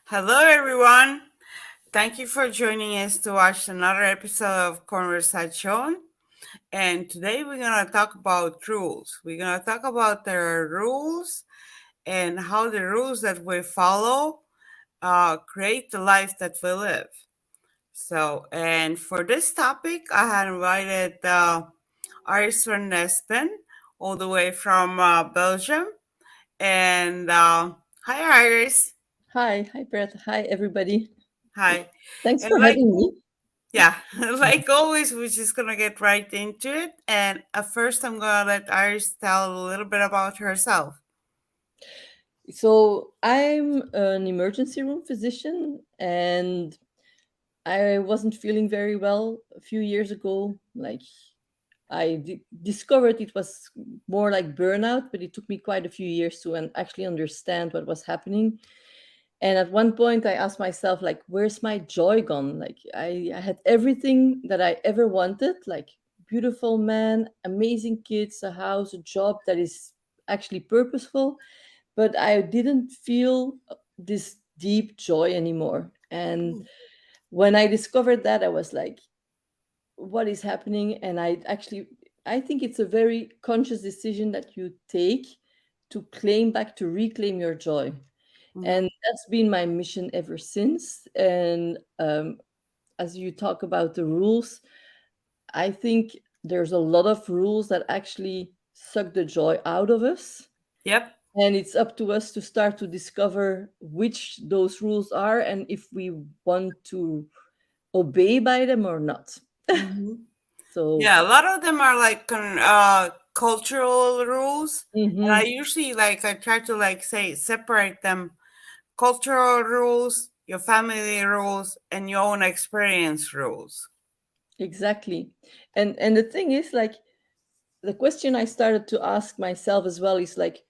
Hello, everyone. Thank you for joining us to watch another episode of Conversation. And today we're going to talk about rules. We're going to talk about the rules and how the rules that we follow create the life that we live. And for this topic, I had invited Iris from Nespen, all the way from Belgium. And hi, Iris. Hi, Brett. Hi, everybody. Hi. Thanks And for like having me. Yeah, like always, we're just gonna get right into it. And at first, I'm gonna let Iris tell a little bit about herself. So, I'm an emergency room physician, and I wasn't feeling very well a few years ago. Discovered it was more like burnout, but it took me quite a few years to actually understand what was happening. And at one point, I asked myself, like, where's my joy gone? I had everything that I ever wanted, like beautiful man, amazing kids, a house, a job that is actually purposeful, but I didn't feel this deep joy anymore. And when I discovered that, I was like, what is happening? And I think it's a very conscious decision that you take to reclaim your joy. Mm-hmm. And that's been my mission ever since. And as you talk about the rules, I think there's a lot of rules that actually suck the joy out of us. Yep. And it's up to us to start to discover which those rules are and if we want to obey by them or not. Mm-hmm. So, Yeah, a lot of them are like cultural rules, and I mhm, usually I try to say separate them: cultural rules, your family rules, and your own experience rules. exactly. And the thing is, like, the question I started to ask myself as well is like,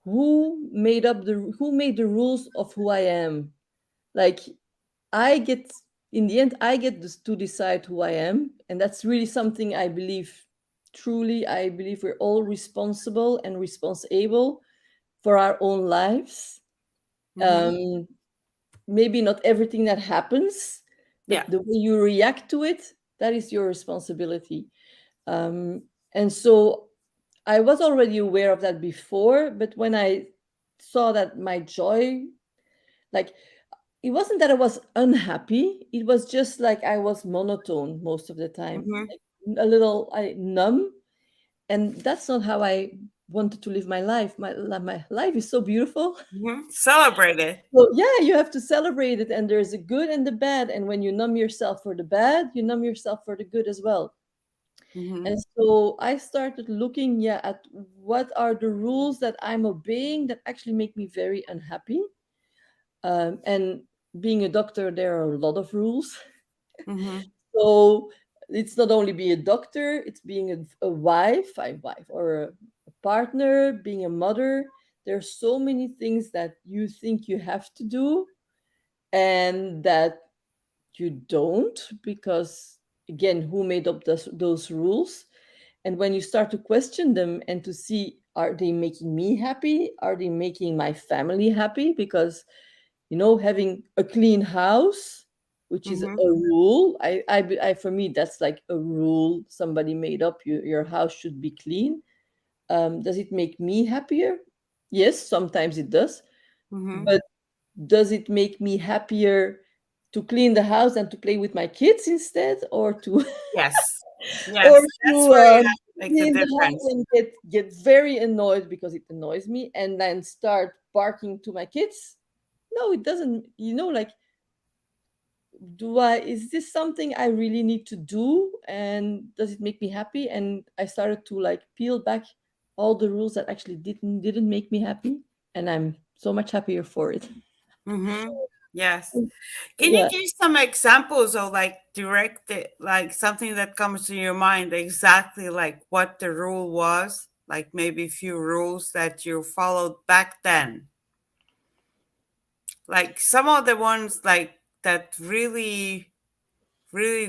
who made the rules of who I am? Like, I get in the end, I get to decide who I am, and that's really something I believe. Truly, I believe we're all responsible and responsible for our own lives. Mm-hmm. Um, Maybe not everything that happens, Yeah. but the way you react to it, that is your responsibility. Um, and so I was already aware of that before, but when I saw that my joy, like, it wasn't that I was unhappy, it was just like I was monotone most of the time, Mm-hmm. like a little numb. And that's not how I wanted to live my life. My life is so beautiful. Mm-hmm. Celebrate it. So yeah, you have to celebrate it, and there's a good and the bad. And when you numb yourself for the bad, you numb yourself for the good as well. Mm-hmm. And so I started looking, yeah, at what are the rules that I'm obeying that actually make me very unhappy. And being a doctor, there are a lot of rules. Mm-hmm. So it's not only being a doctor, it's being a wife or a partner, being a mother. There's so many things that you think you have to do and that you don't, because again, who made up those rules? And when you start to question them and to see, are they making me happy? Are they making my family happy? Because, having a clean house, which is a Mm-hmm. rule, for me, that's like a rule somebody made up. Your house should be clean. Does it make me happier? Yes, sometimes it does. Mm-hmm. But does it make me happier to clean the house and to play with my kids instead, or to Yes. or Yes. That's to where you have to make the clean the house difference. and get very annoyed because it annoys me and then start barking to my kids? No, it doesn't. Like, is this something I really need to do, and does it make me happy? And I started to like peel back all the rules that actually didn't make me happy, and I'm so much happier for it. Mm-hmm. Yes. Can you Yeah. give some examples of something that comes to your mind exactly like what the rule was? Like maybe a few rules that you followed back then. Like some of the ones that really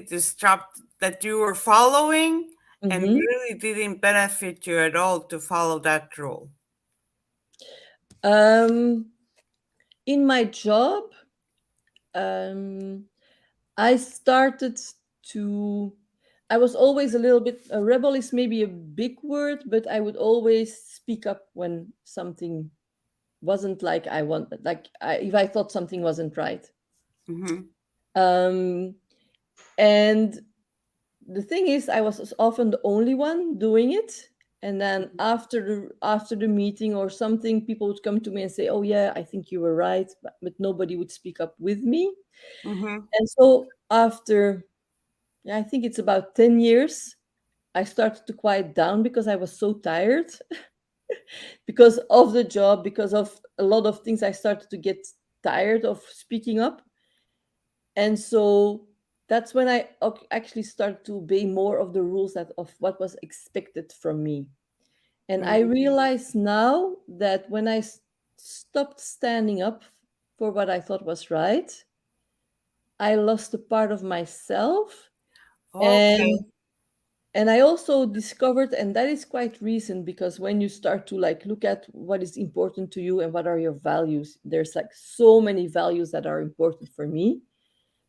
disrupt that you were following and Hmm. really didn't benefit you at all to follow that rule. Um, in my job. Um, I started to. I was always a little bit. A rebel is maybe a big word, but I would always speak up when something wasn't like I wanted. If I thought something wasn't right. Mm-hmm. Um, and the thing is, I was often the only one doing it. And then after the meeting or something, people would come to me and say, "Oh yeah, I think you were right," but nobody would speak up with me. Mm-hmm. And so after, yeah, I think it's about 10 years, I started to quiet down because I was so tired because of the job, because of a lot of things. I started to get tired of speaking up. And so that's when I actually started to obey more of the rules that of what was expected from me. And I Mm-hmm. realize now that when I stopped standing up for what I thought was right, I lost a part of myself. Okay. And I also discovered, and that is quite recent, because when you start to like look at what is important to you and what are your values, there's like so many values that are important for me.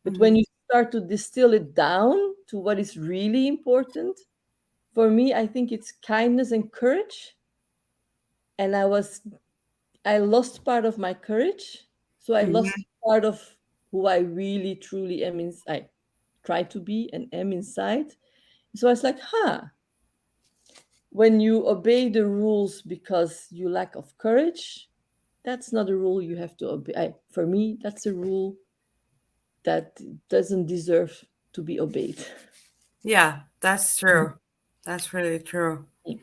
But Mm-hmm. when you start to distill it down to what is really important, for me, I think it's kindness and courage. And I lost part of my courage. So I lost Mm-hmm. part of who I really truly am inside. I try to be and am inside. So I was like, when you obey the rules because you lack of courage, that's not a rule you have to obey. For me, that's a rule that doesn't deserve to be obeyed. Yeah, that's true. That's really true. Yeah.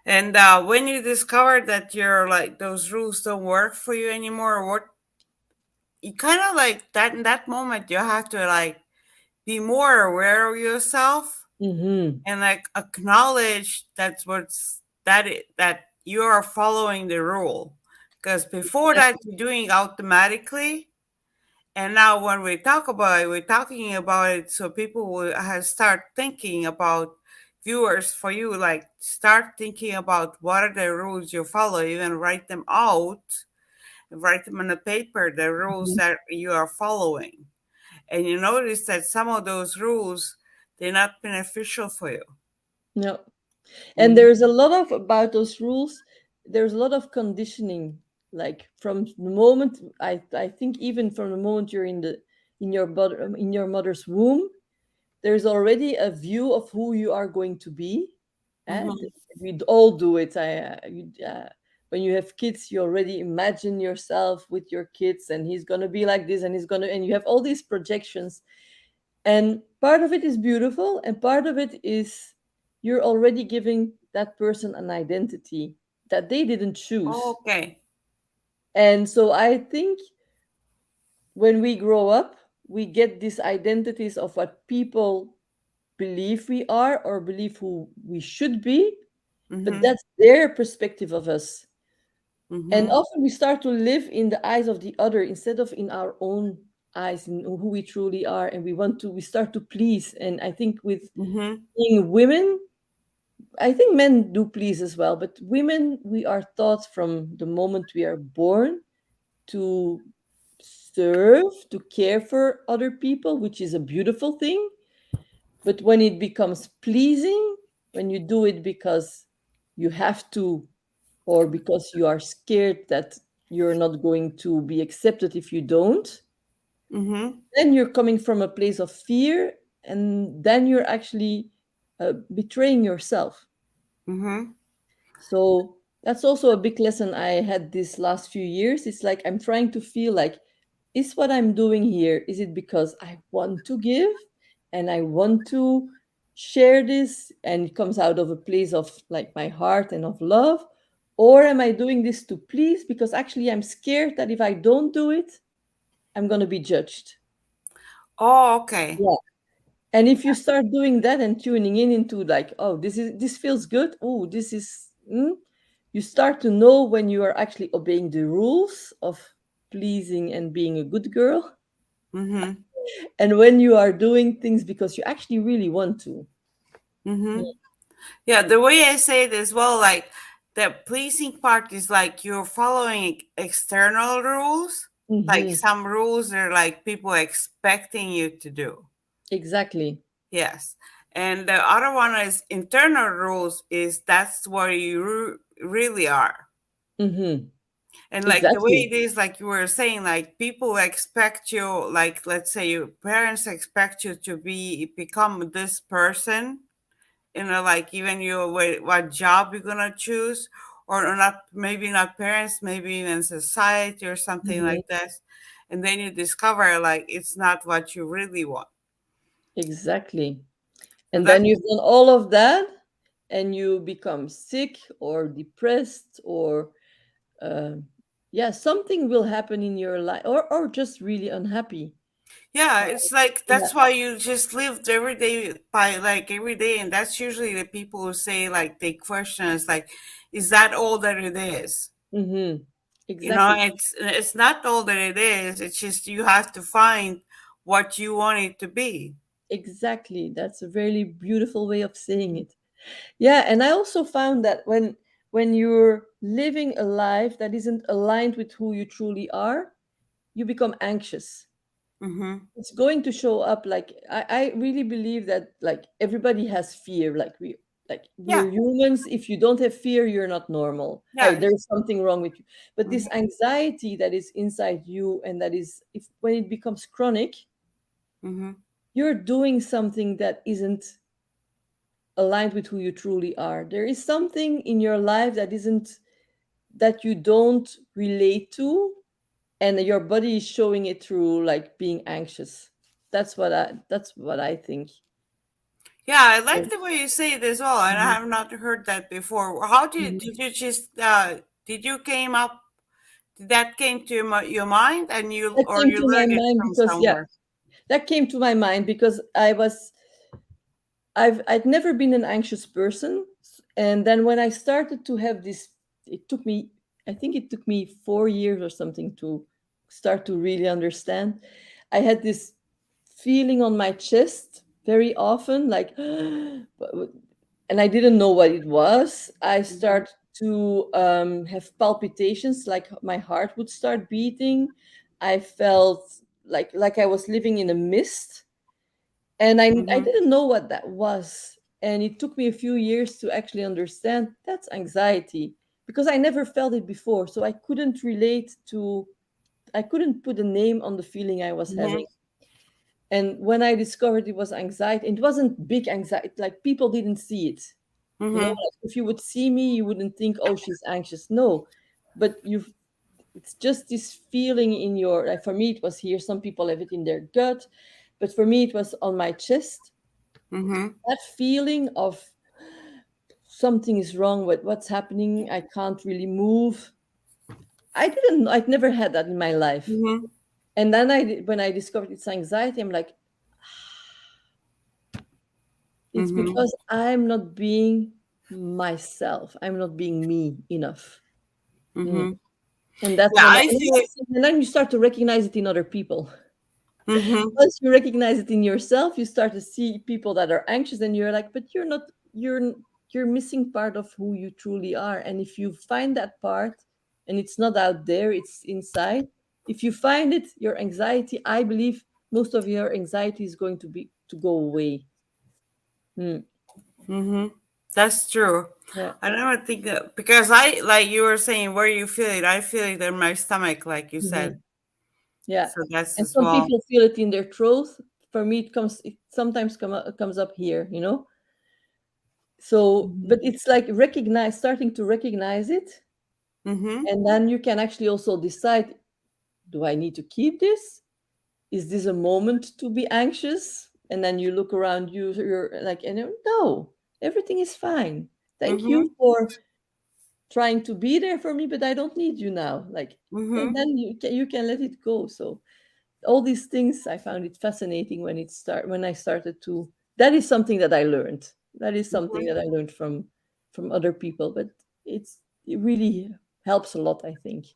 And when you discover that you're like those rules don't work for you anymore, what you kind of like that in that moment, you have to like be more aware of yourself Mm-hmm. and like acknowledge that's what's that that you are following the rule. Because before that, you're doing automatically. And now when we talk about it, we're talking about it so people will have start thinking about viewers for you, like start thinking about what are the rules you follow, even write them out, write them on a paper, the rules Mhm. that you are following. And you notice that some of those rules, they're not beneficial for you. No. And Mhm. there's a lot of about those rules. There's a lot of conditioning, like from the moment I think even from the moment you're in your mother's womb, there's already a view of who you are going to be. And Mhm. we all do it. When you have kids, you already imagine yourself with your kids, and he's gonna be like this, and and you have all these projections. And part of it is beautiful, and part of it is you're already giving that person an identity that they didn't choose. Okay. And so I think when we grow up, we get these identities of what people believe we are or believe who we should be, but Mhm. that's their perspective of us. And Mhm. often we start to live in the eyes of the other instead of in our own eyes, in who we truly are. And we start to please. And I think with Mhm. being women, I think men do please as well, but women, we are taught from the moment we are born to serve, to care for other people, which is a beautiful thing. But when it becomes pleasing, when you do it because you have to, or because you are scared that you're not going to be accepted if you don't, Mhm. then you're coming from a place of fear, and then you're actually betraying yourself. Mhm. So that's also a big lesson I had these last few years. It's like I'm trying to feel like, is what I'm doing here, is it because I want to give and I want to share this and it comes out of a place of like my heart and of love? Or am I doing this to please because actually I'm scared that if I don't do it, I'm going to be judged? Oh, okay. Yeah. And if you start doing that and tuning in into like, oh, this feels good. Oh, this is you start to know when you are actually obeying the rules of pleasing and being a good girl, Mhm. and when you are doing things because you actually really want to. Yeah. Mhm. Yeah, the way I say it as well, like the pleasing part is like you're following external rules, Like Mm-hmm. some rules are like people expecting you to do. Exactly. Yes. And the other one is internal rules, is that's where you really are. Mm-hmm. And like the way Exactly. it is, like you were saying, like people expect you, like let's say your parents expect you to become this person, like even what job you're gonna choose, or not, maybe not parents, maybe even society or something Mm-hmm. like this. And then you discover like it's not what you really want. Exactly. And And that's then you've done all of that and you become sick or depressed or uh, yeah, something will happen in your life or just really unhappy. Yeah, it's like Yeah. that's why you just lived every day by like every day, and that's usually the people who say like they question is like, is that all that it is? Mm-hmm. You know, Exactly. it's not all that it is. It's just you have to find what you want it to be. Exactly. That's a very beautiful way of saying it. Yeah, and I also found that when you're living a life that isn't aligned with who you truly are, you become anxious. Mm-hmm. It's going to show up like I really believe that like everybody has fear. Like Yeah, we're humans. If you don't have fear, you're not normal. Hey, yeah. there's something wrong with you. But this Mm-hmm. anxiety that is inside you and that is if when it becomes chronic, Mm-hmm. you're doing something that isn't aligned with who you truly are. There is something in your life that isn't that you don't relate to and your body is showing it through like being anxious. That's what I think. Yeah, I like So, the way you say it as well, and I mhm, have not heard that before. How mhm. did you just did you came up? Did that came to your mind, and you That or came you to my learned it mind from because yeah, somewhere? that came to my mind because I'd never been an anxious person. And then when I started to have this, it took me, I think it took me 4 years or something to start to really understand. I had this feeling on my chest very often, like, and I didn't know what it was. I Mm-hmm. start to have palpitations, like my heart would start beating. I felt like I was living in a mist and I Mm-hmm. didn't know what that was. And it took me a few years to actually understand that's anxiety because I never felt it before. So I couldn't put a name on the feeling I was Mm-hmm. having. And when I discovered it was anxiety, it wasn't big anxiety, like people didn't see it. You know, Mm-hmm. like if you would see me, you wouldn't think, oh, she's anxious. No, but it's just this feeling in your, like for me, it was here. Some people have it in their gut, but for me, it was on my chest. Mm-hmm. That feeling of something is wrong with what's happening, I can't really move. I'd never had that in my life. Mm-hmm. And then when I discovered it's anxiety, I'm like, it's Mm-hmm. because I'm not being myself. I'm not being me enough. Mm. Mm-hmm. And that's Yeah, when I feel it. and then you start to recognize it in other people. Mm-hmm. Once you recognize it in yourself, you start to see people that are anxious, and you're like, but you're missing part of who you truly are. And if you find that part, and it's not out there, it's inside. If you find it, your anxiety, I believe most of your anxiety is going to go away. Mm, Mm-hmm. That's true. yeah. I never think that because I like you were saying where you feel it. I feel it in my stomach, like you said. Mhm. Yeah. So that's And as some well. people feel it in their throat. For me, it sometimes comes up here. So, Mm-hmm. but it's like starting to recognize it. Mm-hmm. And then you can actually also decide, do I need to keep this? Is this a moment to be anxious? And then you look around you, you're like, no, everything is fine. Thank Mm-hmm. you for trying to be there for me, but I don't need you now. Like, and Mm-hmm. then you can let it go. So all these things I found it fascinating when I started to that is something that I learned. That is something Mm-hmm. that I learned from other people, but it really helps a lot, I think.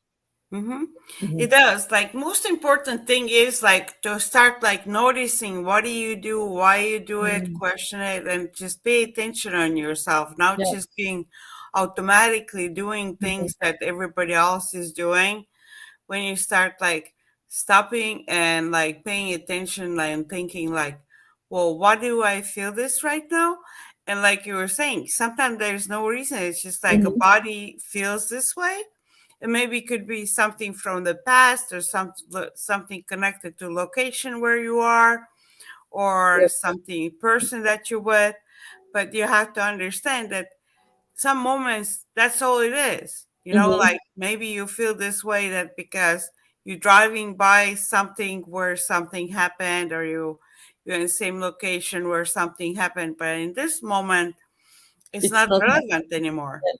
Mm-hmm. Mhm. It does. Like most important thing is like to start like noticing what do you do, why you do it, Mm. question it, and just pay attention on yourself. Not Yeah. just being automatically doing Mhm. things that everybody else is doing. When you start like stopping and like paying attention, like, and thinking like, well, why do I feel this right now? And like you were saying, sometimes there's no reason. It's just like a Mhm. body feels this way. And maybe it could be something from the past or something connected to location where you are or Yep. something person that you're with. But you have to understand that some moments that's all it is, Mhm. like maybe you feel this way that because you're driving by something where something happened, or you're in the same location where something happened, but in this moment it's It's not not relevant anymore. happening.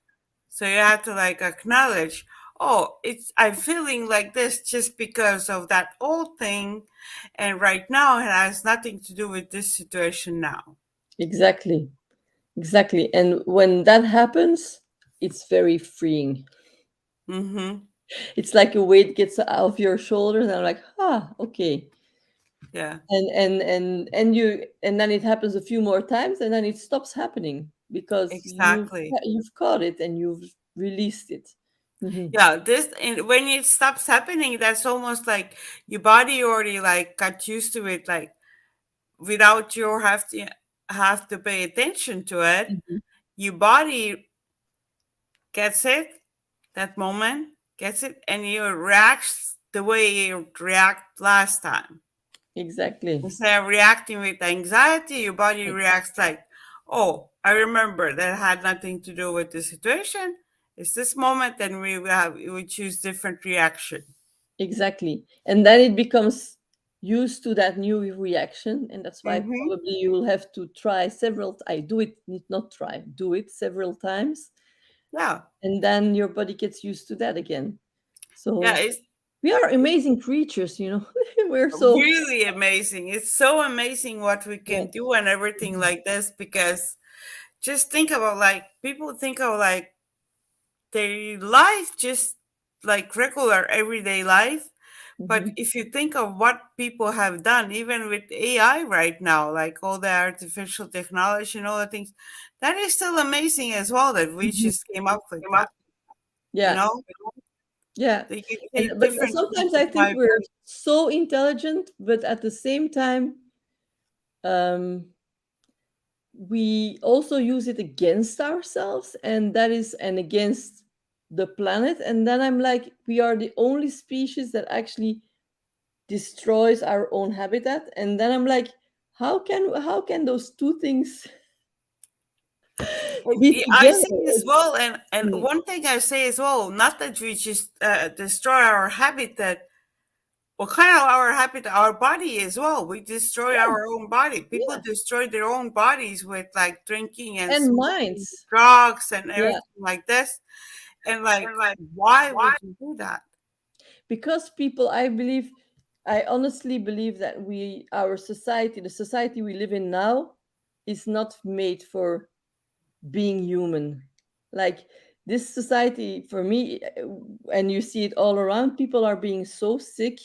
So you have to like acknowledge, oh, I'm feeling like this just because of that old thing, and right now it has nothing to do with this situation now. Exactly. Exactly. And when that happens, it's very freeing. Mm-hmm. It's like a weight gets off your shoulders, and I'm like, ah, okay. Yeah, And then it happens a few more times, and then it stops happening because exactly. you've caught it and you've released it. Hmm. Yeah, this, and when it stops happening, that's almost like your body already like got used to it, like without you have to pay attention to it. Hmm. Your body gets it, that moment gets it, and you reacts the way you react last time. Exactly. Instead of reacting with anxiety, your body reacts like, "Oh, I remember that had nothing to do with the situation. It's this moment, and we choose different reaction." Exactly. And then it becomes used to that new reaction. And that's why Mm-hmm. probably you will have to try several, I do it, not try, do it several times. Yeah. And then your body gets used to that again. Yeah, So it's we are amazing creatures, you know. We're so, really amazing. It's so amazing what we yeah. can do and everything like this, because just think about like people think of like their life just like regular everyday life. But Mhm. if you think of what people have done, even with AI right now, like all the artificial technology and all the things, that is still amazing as well that we Mhm. just came up with that. You Yeah. know, Yeah. they can And take but different sometimes I people think type. we're so intelligent, but at the same time, um, we also use it against ourselves, and that is and against the planet. And then I'm like, we are the only species that actually destroys our own habitat. And then I'm like, how can those two things be Yeah, I together? say as well, and Mm, one thing I say as well, not that we just destroy our habitat. Well, kind of our habitat, our body as well. We destroy yeah, our own body. People yeah. destroy their own bodies with like drinking and And smoking minds. drugs and Yeah. everything like this. And like, why would you do that? Because people, I honestly believe that our society, the society we live in now, is not made for being human. Like, this society for me, and you see it all around, people are being so sick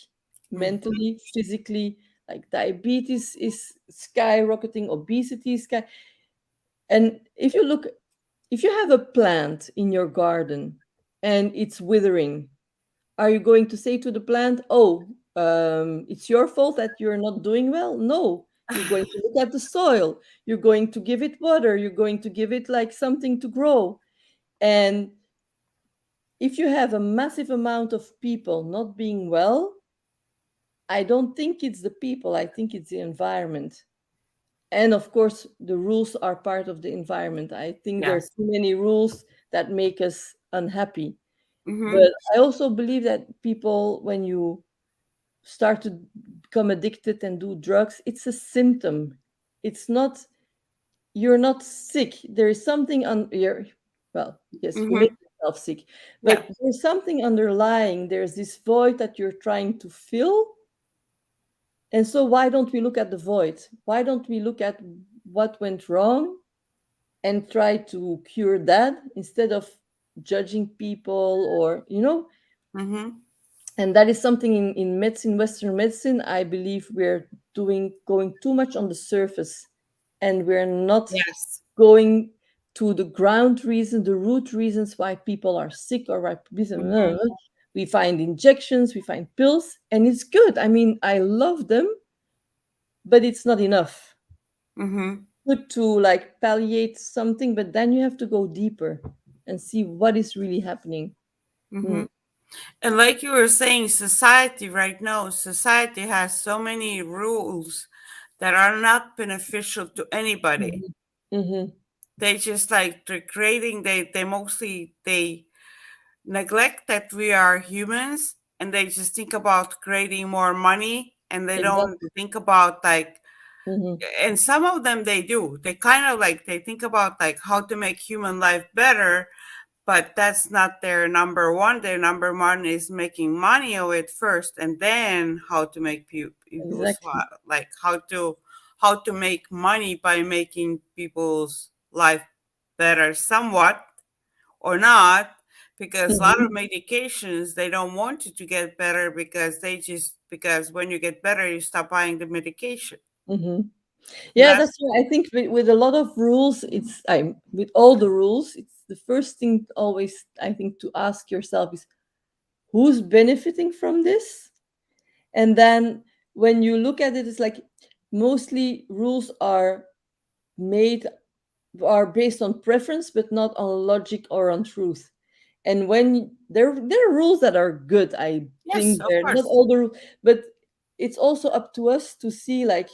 Hmm. mentally, physically. Like, diabetes is skyrocketing, obesity is sky. And if you have a plant in your garden and it's withering, are you going to say to the plant, oh, it's your fault that you're not doing well? No. You're going to look at the soil. You're going to give it water. You're going to give it like something to grow. And if you have a massive amount of people not being well, I don't think it's the people. I think it's the environment. And of course, the rules are part of the environment. I think there are Yes. too many rules that make us unhappy. Hmm. But I also believe that people, when you start to become addicted and do drugs, it's a symptom. It's not, you're not sick. There is something on your, well, yes, you make Hmm. yourself sick, Yeah. but there's something underlying. There's this void that you're trying to fill. And so why don't we look at the void? Why don't we look at what went wrong and try to cure that instead of judging people, or Hmm. and that is something in medicine, Western medicine. I believe we're doing going too much on the surface, and we're not Yes. going to the ground reason, the root reasons why people are sick or why people, Hmm. We find injections, we find pills, and it's good. I mean, I love them, but it's not enough. Mm-hmm. Good to like palliate something, but then you have to go deeper and see what is really happening. Mm-hmm. Mm, And like you were saying, society right now, society has so many rules that are not beneficial to anybody. mhm, mhm. They just like they're creating they mostly they neglect that we are humans, and they just think about creating more money, and they don't Exactly. think about like, Mhm, and some of them they do, they kind of like they think about like how to make human life better, but that's not their number one. Their number one is making money of it first, and then how to make people's exactly. like how to make money by making people's life better somewhat or not, because a lot of Mhm, medications they don't want you to get better, because they just because when you get better you stop buying the medication. mhm. And Yeah, that's that's why I think with a lot of rules, it's with all the rules, it's the first thing always I think to ask yourself is who's benefiting from this? And then when you look at it, it's like mostly rules made are based on preference, but not on logic or on truth. And when there are rules that are good, I yes, think of they're not course. all the rules, but it's also up to us to see like,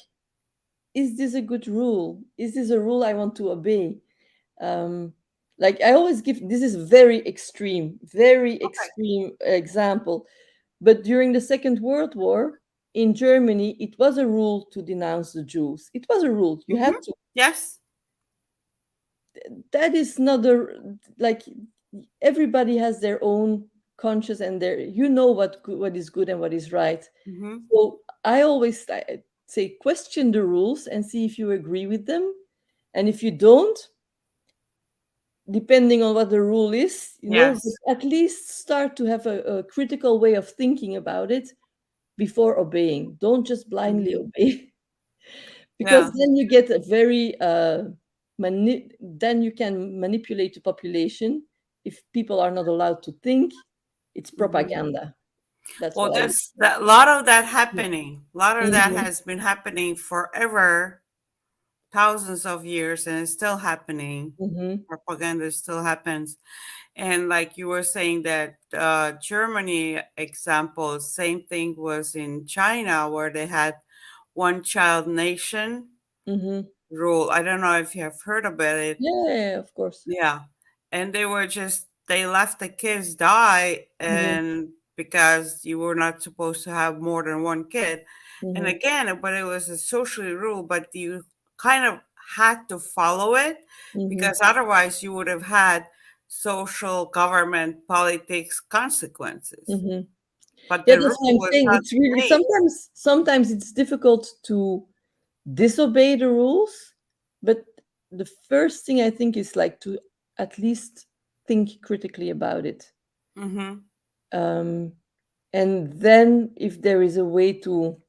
is this a good rule? Is this a rule I want to obey? Um, like I always give this is very Okay. extreme example. But during the Second World War in Germany, it was a rule to denounce the Jews. It was a rule. You Mm-hmm. had to. Yes. That is not a like everybody has their own conscience and their what is good and what is right. Mm-hmm. So I always say question the rules and see if you agree with them. And if you don't, depending on what the rule is, but Yes. at least start to have a critical way of thinking about it before obeying. Don't just blindly Mm-hmm. obey, because Yeah. then you get a very then you can manipulate the population. If people are not allowed to think, it's Mm-hmm. propaganda. That's Well, what I. that's that a lot of that Yeah. happening. A lot of that Mhm, has been happening forever, thousands of years, and it's still happening. mhm, Propaganda still happens. And like you were saying that Germany example, same thing was in China where they had one child nation mhm. rule. I don't know if you have heard about it. Yeah, of course. Yeah. And they were just they let the kids die, Mhm, and because you were not supposed to have more than one kid. And mhm, again, but it was a social rule, but you kind of had to follow it, mhm, because otherwise you would have had social government politics consequences. mhm. But Yeah, the that's what rule I'm was saying. not It's really made. sometimes it's difficult to disobey the rules, but the first thing I think is like to at least think critically about it. Mm-hmm. Um, and then if there is a way to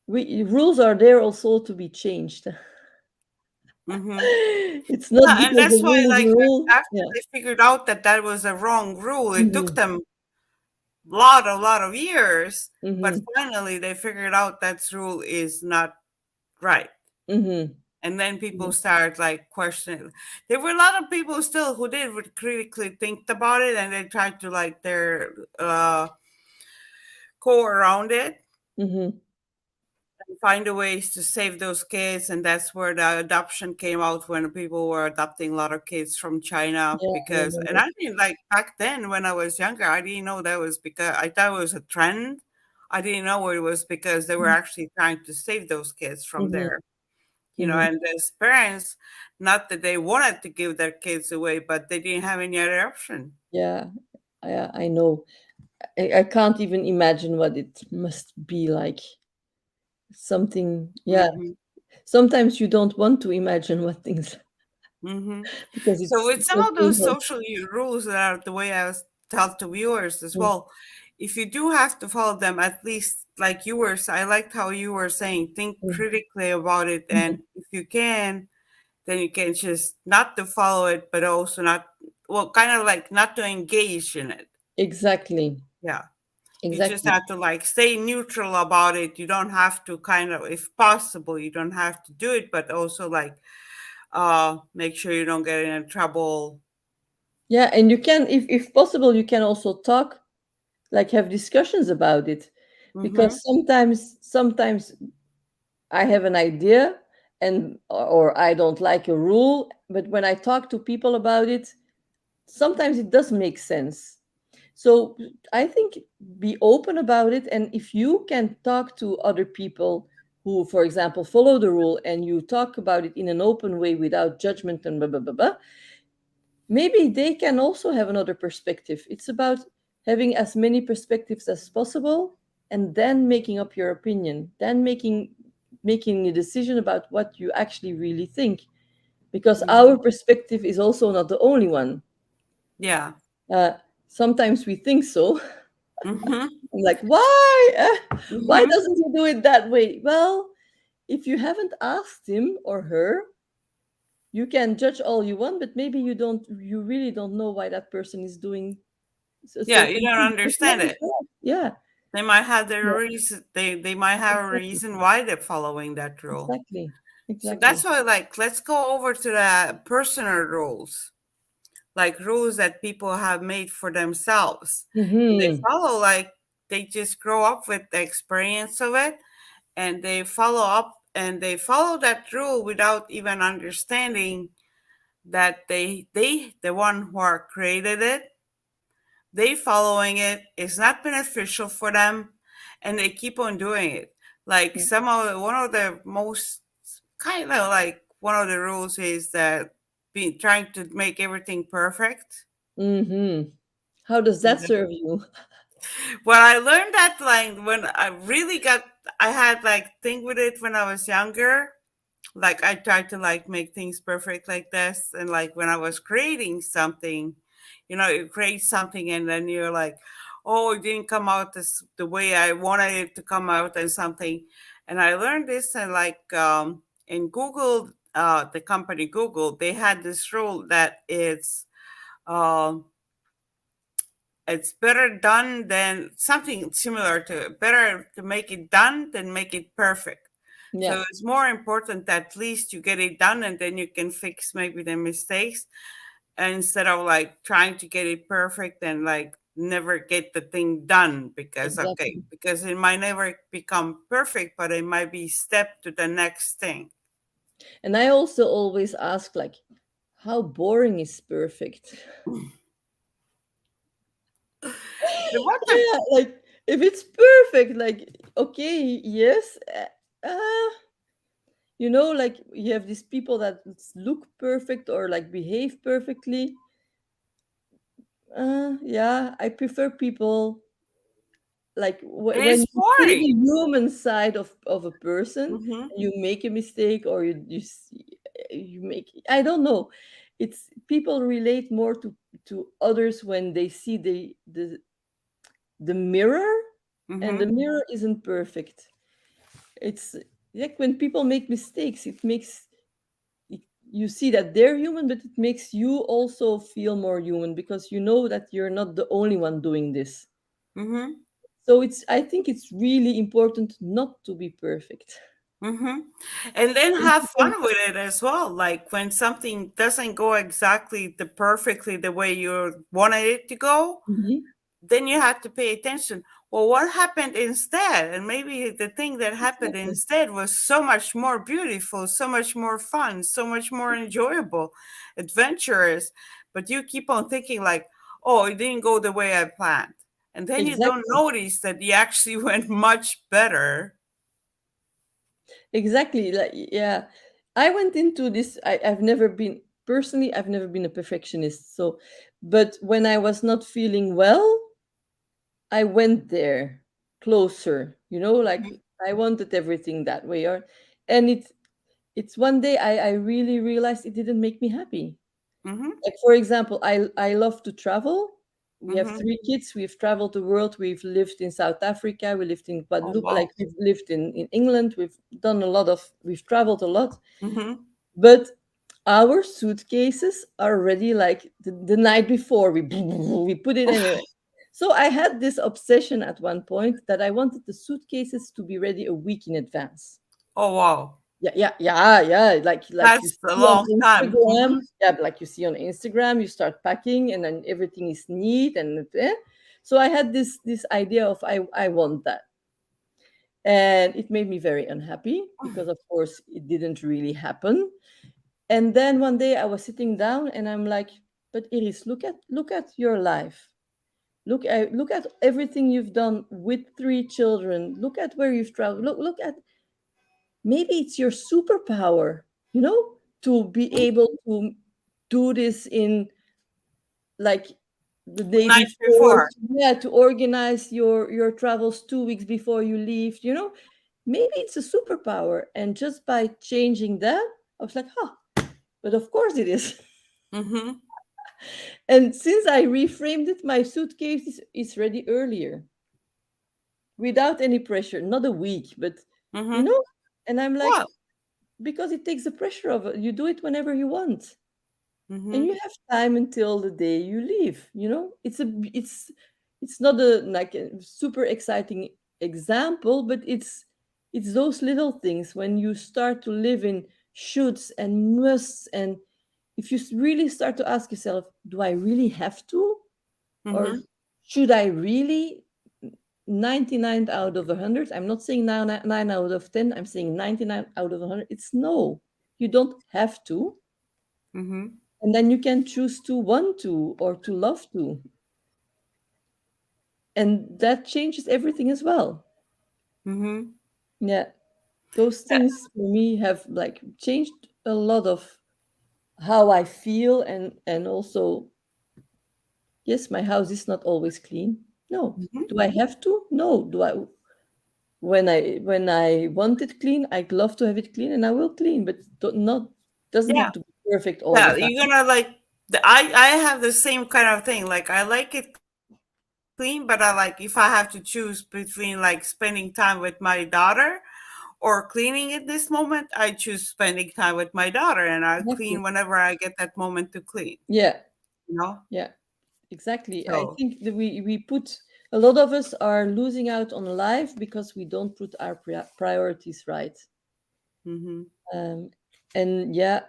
rules are there also to be changed. Mm-hmm. It's not Yeah, and because the that's why, rule is a like, rule. after Yeah. they figured out that that was a wrong rule, it took Hmm. them a lot of years, but Hmm. finally they figured out that rule is not right. Hmm. And then people start like questioning. There were a lot of people still who did critically think about it, and they tried to like their go around it Hmm. and find a ways to save those kids. And that's where the adoption came out, when people were adopting a lot of kids from China. Yeah, I Because, and remember. I mean, like back then when I was younger, I didn't know that was because I thought it was a trend. I didn't know it was because they were actually trying to save those kids from Hmm. there. Hmm. And as parents, not that they wanted to give their kids away, but they didn't have any other option. Yeah, I know. I can't even imagine what it must be like. Something, yeah. Hmm. Sometimes you don't want to imagine what things Hmm. because So with it's some so of those painful. social rules that are the way I was tell to viewers as Mm, well, if you do have to follow them, at least like you were, I liked how you were saying, think mm, critically about it, mhm. and if you can, then you can just not to follow it, but also not, well, kind of like not to engage in it. Exactly. Yeah. You just Exactly. have to like stay neutral about it. You don't have to kind of, if possible, you don't have to do it, but also like make sure you don't get in trouble. Yeah, and you can, if possible, you can also talk, like have discussions about it, Mm-hmm. because sometimes I have an idea, and or I don't like a rule, but when I talk to people about it, sometimes it does make sense. So I think be open about it, and if you can talk to other people who, for example, follow the rule, and you talk about it in an open way without judgment and blah blah blah blah, maybe they can also have another perspective. It's about having as many perspectives as possible, and then making up your opinion, then making a decision about what you actually really think, because our Mm-hmm. perspective is also not the only one. Yeah. uh, Sometimes we think so. Mm-hmm. I'm like, why? Why Mm-hmm. doesn't he do it that way? Well, if you haven't asked him or her, you can judge all you want, but maybe you really don't know why that person is doing a Yeah, you certain don't thing. It might understand be it. correct. Yeah, They might have their yeah, reason. They might have a exactly, reason why they're following that rule. exactly, So that's exactly. why, like, let's go over to the personal rules, like rules that people have made for themselves. And they Mm-hmm. follow, like, they just grow up with the experience of it, and they follow up and they follow that rule without even understanding that the one who are created it, they following it is not beneficial for them, and they keep on doing it. Like some of one of the most kind of like one of the rules is that being trying to make everything perfect. Mm-hmm. How does that serve you? Well, I learned that like when I really got, I had like think with it when I was younger. Like I tried to like make things perfect like this, and like when I was creating something, you create something and then you're like, oh, it didn't come out the way I wanted it to come out and something. And I learned this and like in Google, the company Google, they had this rule that um it's better done than something similar to it. Better to make it done than make it perfect. Yeah, So it's more important that at least you get it done and then you can fix maybe the mistakes instead of like trying to get it perfect and like never get the thing done because okay, exactly. because it might never become perfect, but it might be step to the next thing. And I also always ask, like, how boring is perfect? The what the Yeah, like if it's perfect, like okay, yes, like you have these people that look perfect or like behave perfectly. Yeah, I prefer people like and when it's you see the boring. human side of a person, Mm-hmm. and you make a mistake, or you make, I don't know. It's people relate more to others when they see the mirror, and the Mm-hmm. mirror isn't perfect. It's like when people make mistakes, it, you see that they're human, but it makes you also feel more human because you know that you're not the only one doing this. Mm-hmm. So I think it's really important not to be perfect. Mm-hmm. And then have fun with it as well. Like when something doesn't go exactly perfectly the way you wanted it to go, Mhm. then you have to pay attention. Well, what happened instead? And maybe the thing that happened Exactly. instead was so much more beautiful, so much more fun, so much more enjoyable, adventurous. But you keep on thinking like, oh, it didn't go the way I planned. And then you don't Exactly. notice that you actually went much better. Exactly. Like, yeah. I went into this. I've never been, personally, I've never been a perfectionist. So, but when I was not feeling well, I went there closer, like I wanted everything that way. And it's one day I really realized it didn't make me happy. Mm-hmm. Like for example, I love to travel. We have Mm-hmm. 3 kids. We've traveled the world. We've lived in South Africa. We lived in Oh, Guadeloupe. wow. Like we've lived in England. We've traveled a lot. Mm-hmm. But our suitcases are ready like the night before. We we put it anyway. So I had this obsession at one point that I wanted the suitcases to be ready a week in advance. Oh wow, Yeah. Like you that's a see on long time. Instagram. Yeah, like you see on Instagram, you start packing and then everything is neat and so I had this idea of I want that. And it made me very unhappy because of course it didn't really happen. And then one day I was sitting down and I'm like, but Iris, look at your life. Look at everything you've done with 3 children. Look at where you've traveled. Look at, maybe it's your superpower, to be able to do this in, like, the The day night before. before. Yeah, to organize your travels 2 weeks before you leave. Maybe it's a superpower, and just by changing that, I was like, but of course it is. Mm-hmm. And since I reframed it, my suitcase is ready earlier, without any pressure. Not a week, but you Mm-hmm. know and I'm like, Well. because it takes the pressure of it. You do it whenever you want, and Mm-hmm. you have time until the day you leave. It's not a, like, a super exciting example, but it's those little things when you start to live in shoulds and musts. And if you really start to ask yourself, do I really have to, or Mm-hmm. should I really? 99 out of 100, I'm not saying 9 out of 10, I'm saying 99 out of 100, it's no. You don't have to. Mm-hmm. And then you can choose to want to, or to love to, and that changes everything as well. Mm-hmm. Yeah, those things for me have, like, changed a lot of how I feel. And also, yes, my house is not always clean. No. Mm-hmm. Do I have to? No. Do I? When I want it clean, I'd love to have it clean, and I will clean, but not doesn't Yeah. have to be perfect all the Yeah. time. You're gonna like I have the same kind of thing. Like I like it clean, but I like if I have to choose between like spending time with my daughter or cleaning at this moment, I choose spending time with my daughter and I clean Exactly. whenever I get that moment to clean, Yeah, you know? yeah, exactly. I So, think that we put, a lot of us are losing out on life because we don't put our priorities right. mhm. Um, and yeah,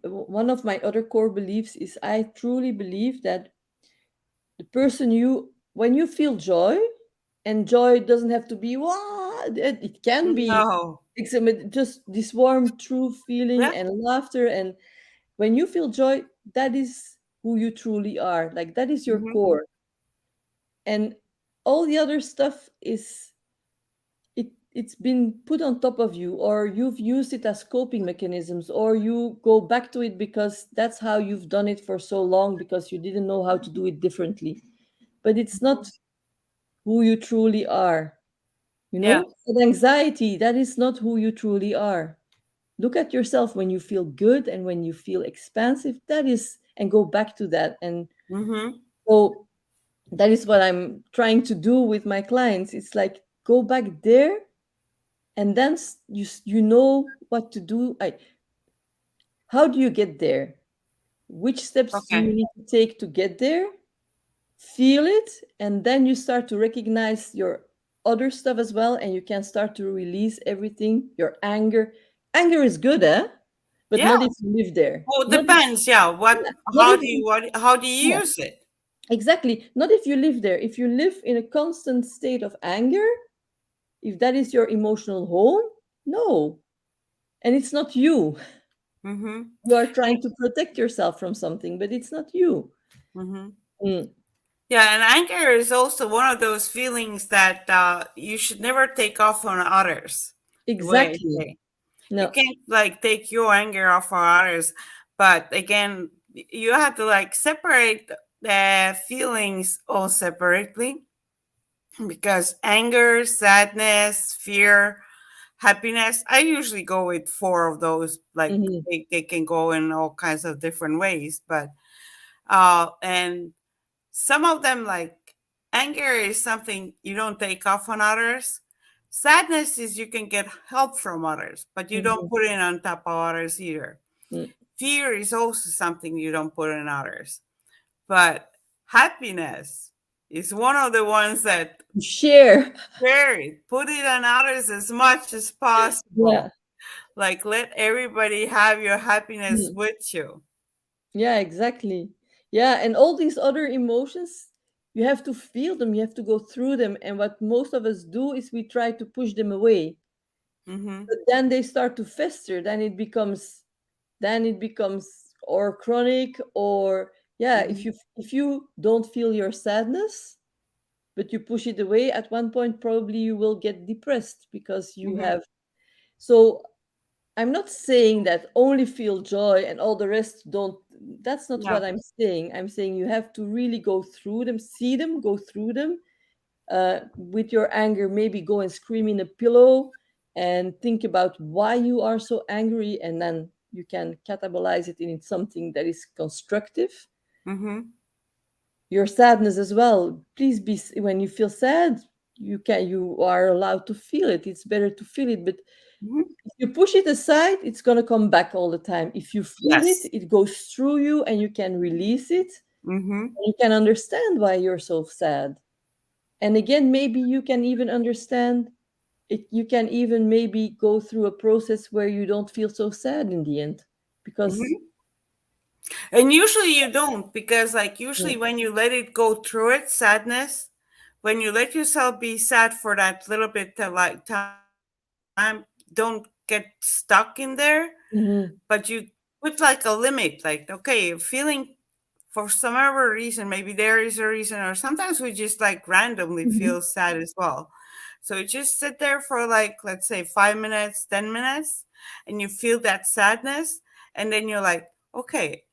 one of my other core beliefs is, I truly believe that the person you when you feel joy, and joy doesn't have to be, wow, it can be, No. just this warm true feeling Yeah. and laughter. And when you feel joy, that is who you truly are, like, that is your Mhm. core. And all the other stuff is, it's been put on top of you, or you've used it as coping mechanisms, or you go back to it because that's how you've done it for so long, because you didn't know how to do it differently. But it's not who you truly are. Yeah. And anxiety, that is not who you truly are. Look at yourself when you feel good and when you feel expansive. That is, and go back to that. And Mhm. so that is what I'm trying to do with my clients. It's like, go back there, and then you know what to do. How do you get there? Which steps do you Okay. need to take to get there? Feel it, and then you start to recognize your other stuff as well, and you can start to release everything. Your anger is good, but Yeah. not if you live there. Well, it Not if, depends. Yeah. yeah, not if How do you yeah, use it? exactly, not if you live there. If you live in a constant state of anger, if that is your emotional home, no. And it's not you. Mhm. You are trying to protect yourself from something, but it's not you. Mhm. Mm, Yeah, and anger is also one of those feelings that you should never take off on others. The way I exactly. say, you No. can't like take your anger off on others, but again, you have to like separate the feelings all separately because anger, sadness, fear, happiness. I usually go with four of those. Like Mhm, they can go in all kinds of different ways, but and some of them, like anger, is something you don't take off on others. Sadness is you can get help from others, but you don't mhm, put it on top of others either. mm, Fear is also something you don't put in others. But happiness is one of the ones that Share. share it, put it on others as much as Yeah. possible. Like let everybody have your happiness Mm. with you. Yeah, exactly. Yeah, and all these other emotions, you have to feel them, you have to go through them. And what most of us do is we try to push them away. Mm-hmm. But then they start to fester, then it becomes or chronic, or yeah, Mm-hmm. if you don't feel your sadness, but you push it away, at one point probably you will get depressed because you Mm-hmm. have. So I'm not saying that only feel joy and all the rest don't. That's not Yeah. what I'm saying. I'm saying you have to really go through them, see them, go through them. With your anger, maybe go and scream in a pillow and think about why you are so angry, and then you can catabolize it in something that is constructive. Mm-hmm. Your sadness as well. Please be when you feel sad, you are allowed to feel it. It's better to feel it, but Mm-hmm. if you push it aside, it's going to come back all the time. If you feel it, Yes. it goes through you and you can release it. Mm-hmm. You can understand why you're so sad. And again, maybe you can even understand it. You can even maybe go through a process where you don't feel so sad in the end. Because, Mm-hmm. And usually you don't, because like usually mm, when you let it go through it, sadness, when you let yourself be sad for that little bit of like time, don't get stuck in there, but you mhm, put like a limit, like, okay, feeling for some other reason, maybe there is a reason, or sometimes we just like randomly feel mhm, sad as well. So you just sit there for like, let's say 5 minutes, 10 minutes, and you feel that sadness. And then you're like, okay,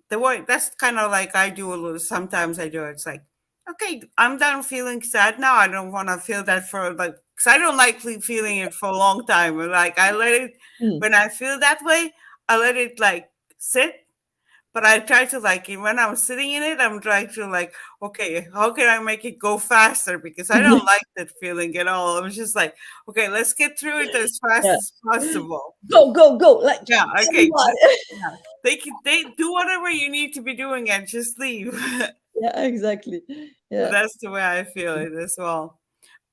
the way that's kind of like I do a little, sometimes I do it. It's like, okay, I'm done feeling sad now. I don't want to feel that for like, because I don't like feeling it for a long time. Like I let it, mm. when I feel that way, I let it like sit, but I try to like when I'm sitting in it, I'm trying to like, okay, how can I make it go faster? Because I don't like that feeling at all. I'm just like, okay, let's get through it as fast Yeah. as possible. Go, go, go. Like, Yeah, okay. everyone. Yeah. They do whatever you need to be doing and just leave. Yeah, exactly. So Yeah. that's the way I feel it as well.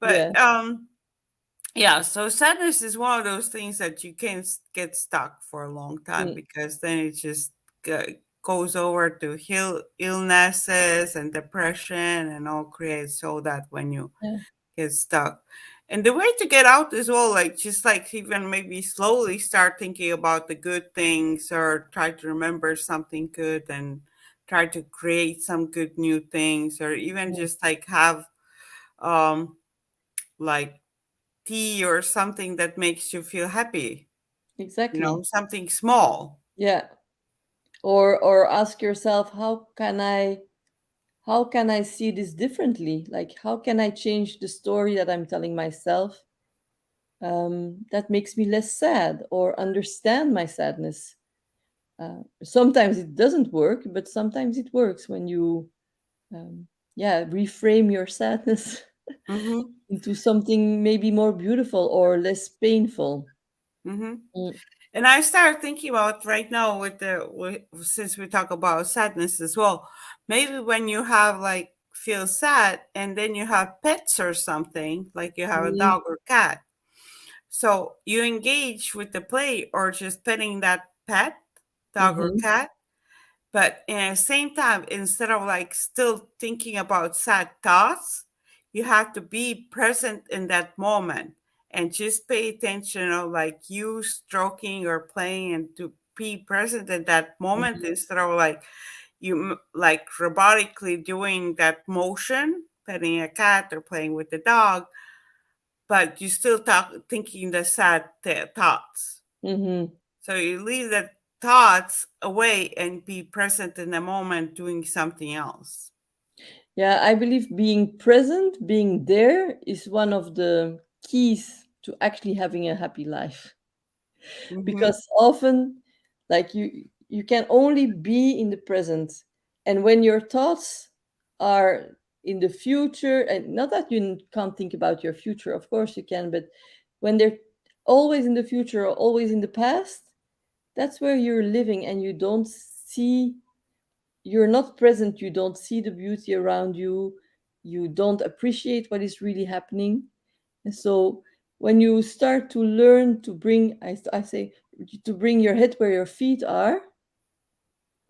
Yeah. But yeah, so sadness is one of those things that you can't get stuck for a long time, Mm, because then it just goes over to illnesses and depression and all creates all that when you yeah. get stuck. And the way to get out as well, like just like even maybe slowly start thinking about the good things, or try to remember something good and try to create some good new things, or even Mm, just like have um like tea or something that makes you feel happy, exactly. something small. Yeah. Or ask yourself, how can I see this differently? Like, how can I change the story that I'm telling myself, that makes me less sad or understand my sadness? Sometimes it doesn't work, but sometimes it works when you, um, yeah, reframe your sadness Mm-hmm. into something maybe more beautiful or less painful. Mm-hmm. Mm, And I started thinking about right now since we talk about sadness as well, maybe when you have like feel sad and then you have pets or something, like you have a mm, dog or cat. So you engage with the play or just petting that pet, dog or mhm, cat. But at the same time, instead of like still thinking about sad thoughts, you have to be present in that moment and just pay attention of like you stroking or playing, and to be present in that moment mhm, instead of like like robotically doing that motion, petting a cat or playing with the dog, but you still thinking the sad thoughts. mhm. So you leave the thoughts away and be present in the moment doing something else. Yeah, I believe being present, being there is one of the keys to actually having a happy life. Mm-hmm. Because often, like, you can only be in the present, and when your thoughts are in the future, and not that you can't think about your future, of course you can, but when they're always in the future or always in the past, that's where you're living, and you're not present, you don't see the beauty around you, you don't appreciate what is really happening. And so when you start to learn to bring, I say, to bring your head where your feet are,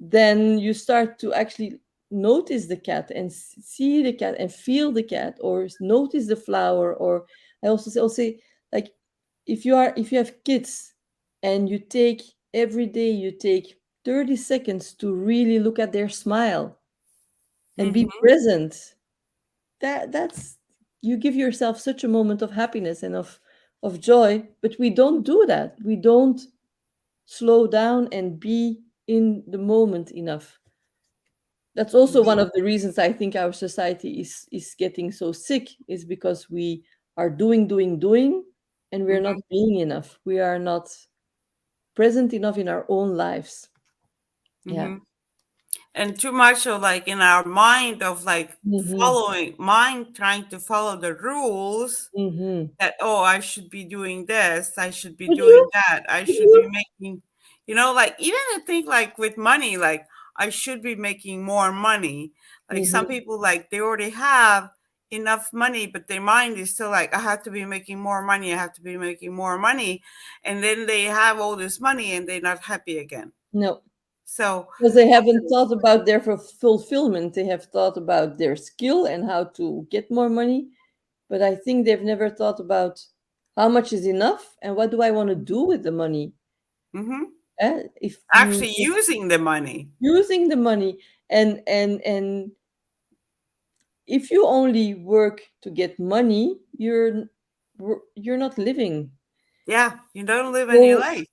then you start to actually notice the cat and see the cat and feel the cat, or notice the flower. Or I also say, like, if you have kids and you take every day, you take 30 seconds to really look at their smile and be Mm-hmm. present, that's, you give yourself such a moment of happiness and of joy. But we don't do that. We don't slow down and be in the moment enough. That's also one of the reasons I think our society is getting so sick, is because we are doing, and we're not Mm-hmm. being enough. We are not present enough in our own lives. Yeah. Mm-hmm. And too much of like in our mind of like Mhm. following mind trying to follow the rules Mhm. that, oh, I should be doing this, I should be Would doing you? that, I Would should be you? making, like even I think like with money, like I should be making more money. Like some Mhm. people, like they already have enough money, but their mind is still like, I have to be making more money, I have to be making more money. And then they have all this money and they're not happy again. No, So because they haven't thought about their fulfillment. They have thought about their skill and how to get more money, but I think they've never thought about how much is enough and what do I want to do with the money. mhm, If you actually using the money. using the money, and if you only work to get money, you're not living. Yeah, you don't live any So life.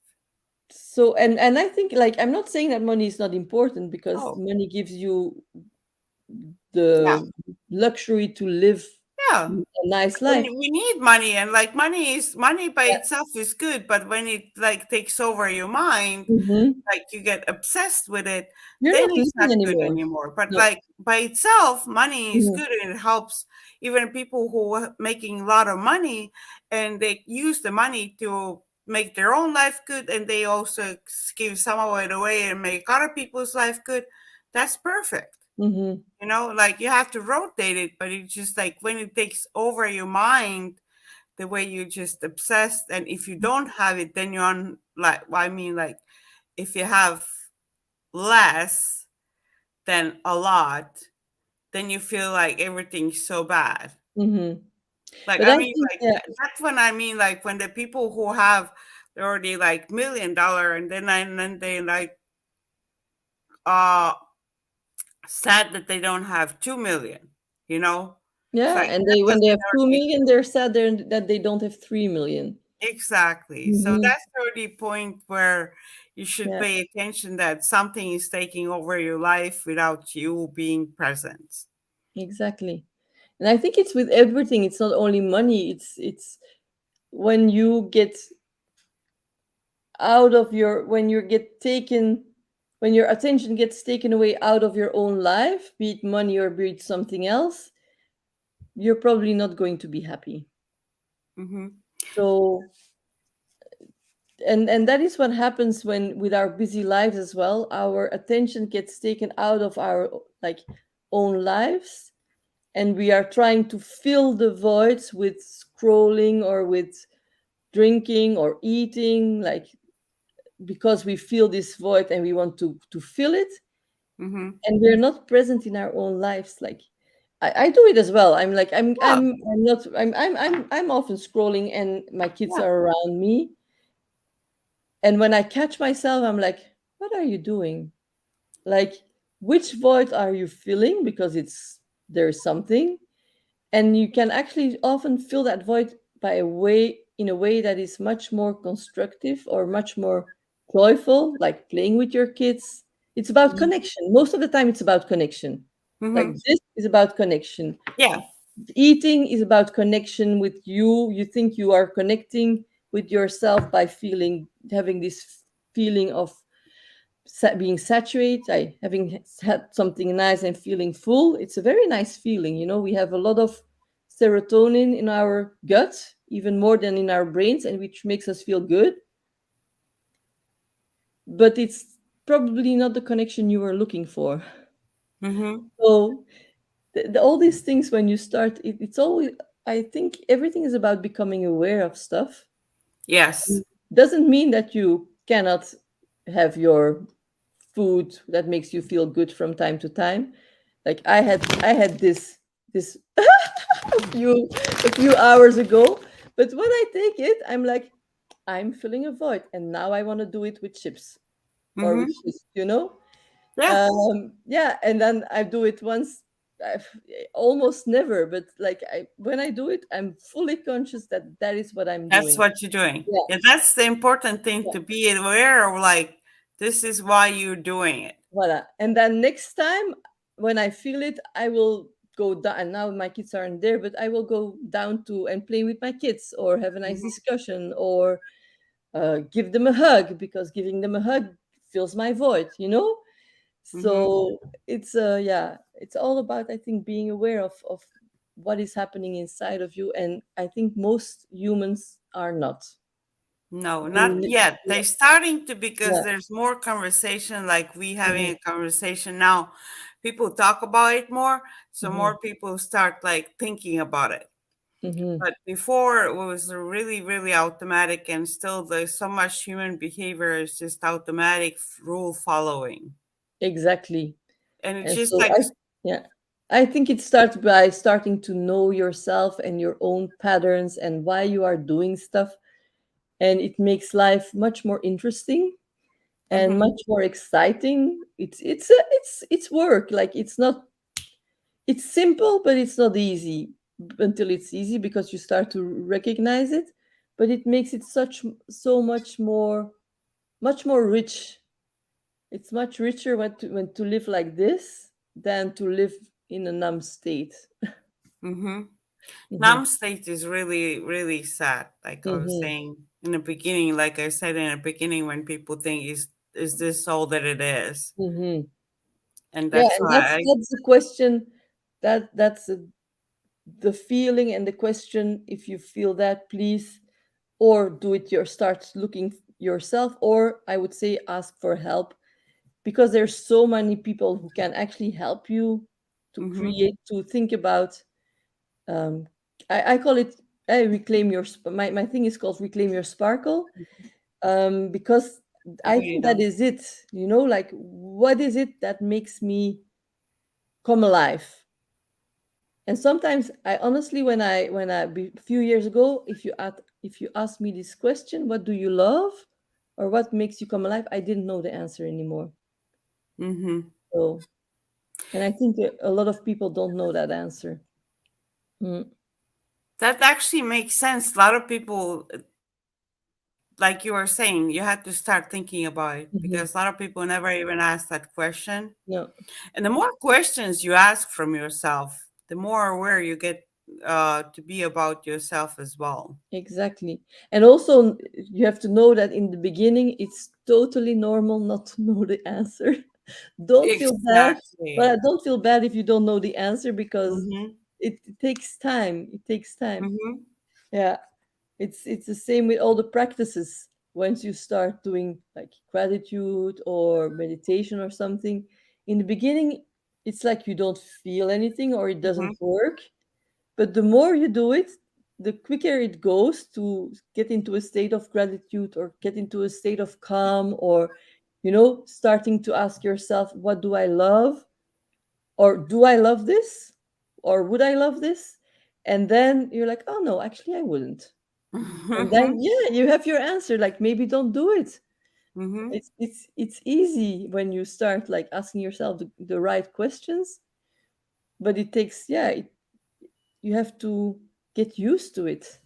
and I think, like, I'm not saying that money is not important, because Oh, money gives you yeah, the luxury to live yeah. a nice When life. we need money, and like money by Yeah. itself is good, but when it like takes over your mind, Hmm. like you get obsessed with it, You're then not it's living not good anymore. anymore. But No. like by itself, money is Hmm. good and it helps even people who are making a lot of money, and they use the money to make their own life good, and they also give some of it away and make other people's life good. That's perfect. Hmm. Like you have to rotate it, but it's just like when it takes over your mind, the way you just obsessed, and if you don't have it, then you're on, like, well, I mean, like if you have less than a lot, then you feel like everything's so bad. Hmm. Like But I I mean, think, like yeah, that's when I mean, like when the people who have, they're already like $1 million, and then they like uh sad that they don't have 2 million. You know, it's yeah, like and that they, when was they an have 2 already. million, they're sad that they don't have 3 million. Exactly. So Hmm. that's the point where you should Yeah, pay attention that something is taking over your life without you being present. exactly. And I think it's with everything. It's not only money. It's when you get out of your when you get taken when your attention gets taken away out of your own life, be it money or be it something else, you're probably not going to be happy. Mm-hmm. So, and that is what happens when, with our busy lives as well, our attention gets taken out of our, like, own lives, and we are trying to fill the voids with scrolling or with drinking or eating, like, because we feel this void and we want to fill it, Mm-hmm. and we're not present in our own lives. Like, I do it as well. I'm like, Yeah. I'm not I'm often scrolling and my kids Yeah. are around me, and when I catch myself, I'm like, what are you doing? Like, which void are you filling? Because there's something, and you can actually often fill that void by a way in a way that is much more constructive or much more joyful, like playing with your kids. It's about Mm-hmm. connection. Most of the time it's about connection. Like, Mm-hmm. this is about connection. Yeah. Eating is about connection with you. You think you are connecting with yourself by having this feeling of being saturated, having had something nice and feeling full. It's a very nice feeling. We have a lot of serotonin in our gut, even more than in our brains, and which makes us feel good. But it's probably not the connection you were looking for. Mm-hmm. So all these things when you start, it's always, I think everything is about becoming aware of stuff. Yes. Doesn't mean that you cannot have your food that makes you feel good from time to time. Like I had this a few hours ago, but when I take it, I'm like, I'm filling a void, and now I want to do it with chips or with Mm-hmm. fish. Yeah. Yeah, and then I do it once. I've, almost never, but like when I do it, I'm fully conscious that that is what I'm That's doing. what you're doing. Yeah, Yeah, that's the important thing, yeah. to be aware of, like, this is why you're doing it. Voila. And then next time when I feel it, I will go down. And now my kids aren't there, but I will go down to and play with my kids or have a nice Mm-hmm. discussion or give them a hug because giving them a hug fills my void. Mm-hmm. So it's yeah, it's all about, I think, being aware of what is happening inside of you, and I think most humans are not. No, not Mm, yet. yeah, They're starting to, because yeah. there's more conversation, like we having Mhm, a conversation now. People talk about it more, so mhm, more people start like thinking about it. mhm. But before it was really, really automatic, and still there's so much human behavior is just automatic rule following. Exactly. And it's And just so like, yeah, I think it starts by starting to know yourself and your own patterns and why you are doing stuff, and it makes life much more interesting and mm-hmm, much more exciting. It's work. Like it's simple, but it's not easy until it's easy because you start to recognize it. But it makes it so much more rich. It's much richer when to live like this than to live in a numb state. mm-hmm. Hmm. Numb state is really, really sad. Like I was Hmm. saying in the beginning, like I said in the beginning, when people think, is this all that it is? Hmm. And Yeah, that's and why that's I, that's the question. That's the feeling and the question. If you feel that, please, or do it start looking yourself, or I would say ask for help, because there's so many people who can actually help you to mm-hmm, create, to think about. um, I call it, reclaim your my thing is called reclaim your sparkle, because what I do you think that know? is it. Like, what is it that makes me come alive? And sometimes I honestly, a few years ago, if you asked me this question, what do you love or what makes you come alive, I didn't know the answer anymore. Mm-hmm. So, and I think a lot of people don't know that answer. Mm, That actually makes sense. A lot of people, like you were saying, you had to start thinking about it, mhm. because a lot of people never even ask that question. No, And the more questions you ask from yourself, the more aware you get, to be about yourself as well. exactly. And also, you have to know that in the beginning, it's totally normal not to know the answer. Don't feel bad. Exactly. Well, don't feel bad if you don't know the answer, because Mm-hmm. it takes time. It takes time. Mm-hmm. Yeah. It's the same with all the practices. Once you start doing like gratitude or meditation or something, in the beginning, it's like you don't feel anything or it Mm-hmm. doesn't work. But the more you do it, the quicker it goes to get into a state of gratitude or get into a state of calm, or starting to ask yourself, what do I love? Or do I love this? Or would I love this? And then you're like, oh no, actually I wouldn't. And then, Mm-hmm. yeah, you have your answer. Like, maybe don't do it. Mm-hmm. It's easy when you start like asking yourself the right questions, but it takes, yeah, you have to get used to it,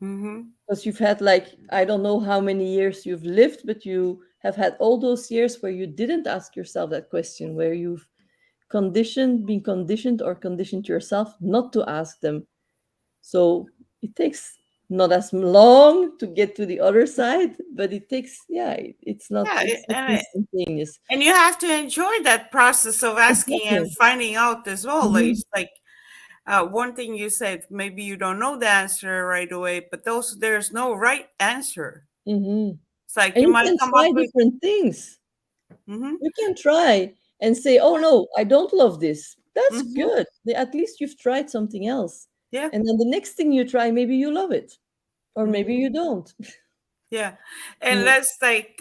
Mm-hmm. because you've had, like, I don't know how many years you've lived, but you have had all those years where you didn't ask yourself that question, where you've been conditioned or conditioned yourself not to ask them. So it takes not as long to get to the other side, but it takes, yeah, Yeah, it's not instantaneous. and you have to enjoy that process of asking and Exactly. finding out as well. Like, Hmm. it's like, one thing you said, maybe you don't know the answer right away, but also there's no right answer. Hmm. It's like And you you might can come try up with, different things. mm-hmm, You can try and say, oh no, I don't love this. That's Mm-hmm. good. At least you've tried something else. Yeah. And then the next thing you try, maybe you love it, or maybe Mm-hmm. you don't. Yeah. And Mm, let's like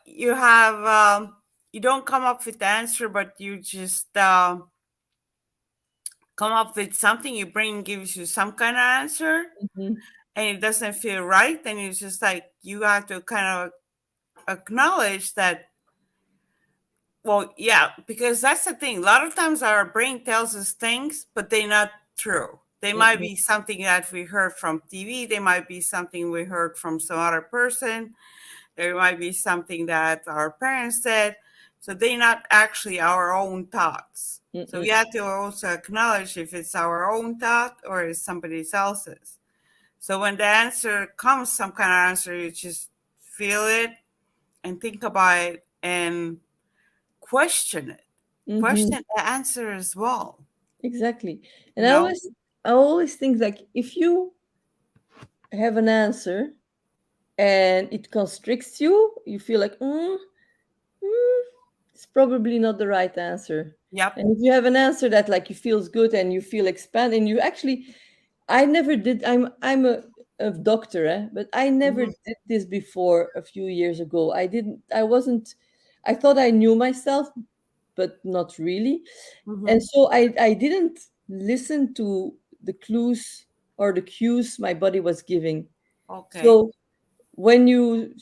you have you don't come up with the answer, but you just come up with something. Your brain gives you some kind of answer, mhm, and it doesn't feel right. And it's just like you have to kind of acknowledge that. Well, yeah, because that's the thing. A lot of times our brain tells us things, but they're not true. They might mm-mm, be something that we heard from TV. They might be something we heard from some other person. There might be something that our parents said. So they're not actually our own thoughts. So we mm-mm, have to also acknowledge if it's our own thought or it's somebody else's. So when the answer comes, some kind of answer, you just feel it and think about it and question it. mhm. Question the answer as well. Exactly. And You know? I always think like if you have an answer and it constricts you, you feel like, mm, it's probably not the right answer. Yep. And if you have an answer that like you feels good and you feel expand and you actually, I never did. I'm a doctor, but I never Mm-hmm. did this before a few years ago. I didn't. I wasn't. I thought I knew myself, but not really. Mm-hmm. And so I didn't listen to the clues or the cues my body was giving. Okay. So when you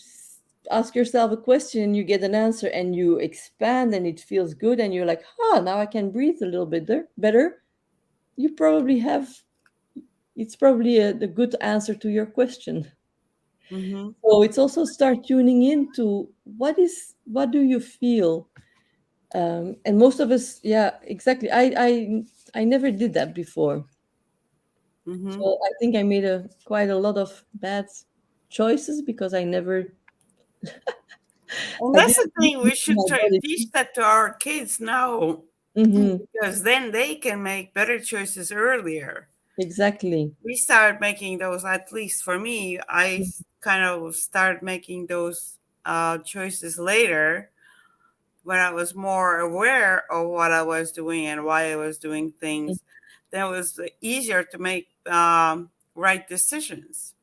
ask yourself a question, you get an answer, and you expand, and it feels good, and you're like, now I can breathe a little bit better. You probably have. It's probably a good answer to your question. Mm-hmm. So it's also start tuning into what do you feel, and most of us, yeah, exactly. I never did that before, Mm-hmm. so I think I made a quite a lot of bad choices because And I that's the didn't thing. listen We to should my try to body. teach that to our kids now Hmm. because then they can make better choices earlier. Exactly. We started making those, at least for me, kind of started making those choices later when I was more aware of what I was doing and why I was doing Mhm. things. Then it was easier to make right decisions.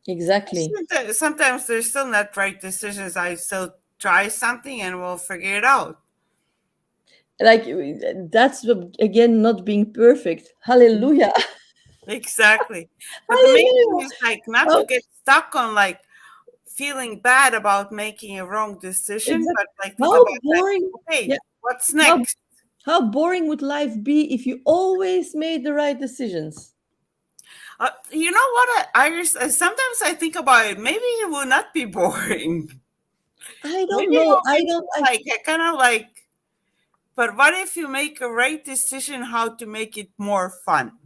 Exactly. Sometimes there's still not right decisions. I still try something and we'll figure it out. Like that's again not being perfect. Hallelujah. Exactly. But the main thing Hallelujah. is like not to How, get stuck on like feeling bad about making a wrong decision, exactly. but like think How about like, boring. Yeah. okay, what's How next? how boring would life be if you always made the right decisions? You know what? Sometimes I think about it. Maybe it will not be boring. I Maybe don't it know. will I be don't. just like kind of like. But what if you make a right decision? How to make it more fun?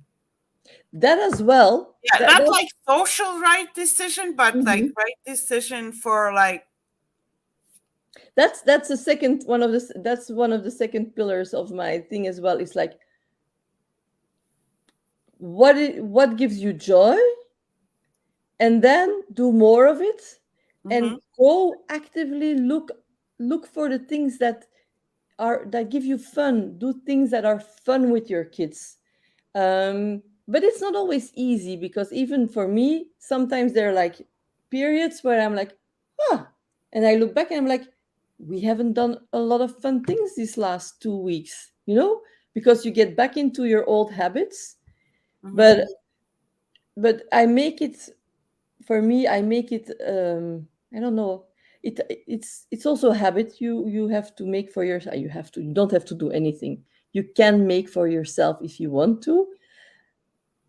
That as well. Yeah, That not that. like social right decision, but like Mhm. right decision for like. That's the second one of the. That's one of the second pillars of my thing as well. It's like what gives you joy, and then do more of it, and Mm-hmm, go actively look for the things that give you fun. Do things that are fun with your kids. But it's not always easy because even for me, sometimes there are like periods where I'm like, huh, and I look back and I'm like, we haven't done a lot of fun things these last 2 weeks, because you get back into your old habits. mm-hmm, But I make it for me. I make it. I don't know. It's also a habit you have to make for yourself. You don't have to do anything. You can make for yourself if you want to,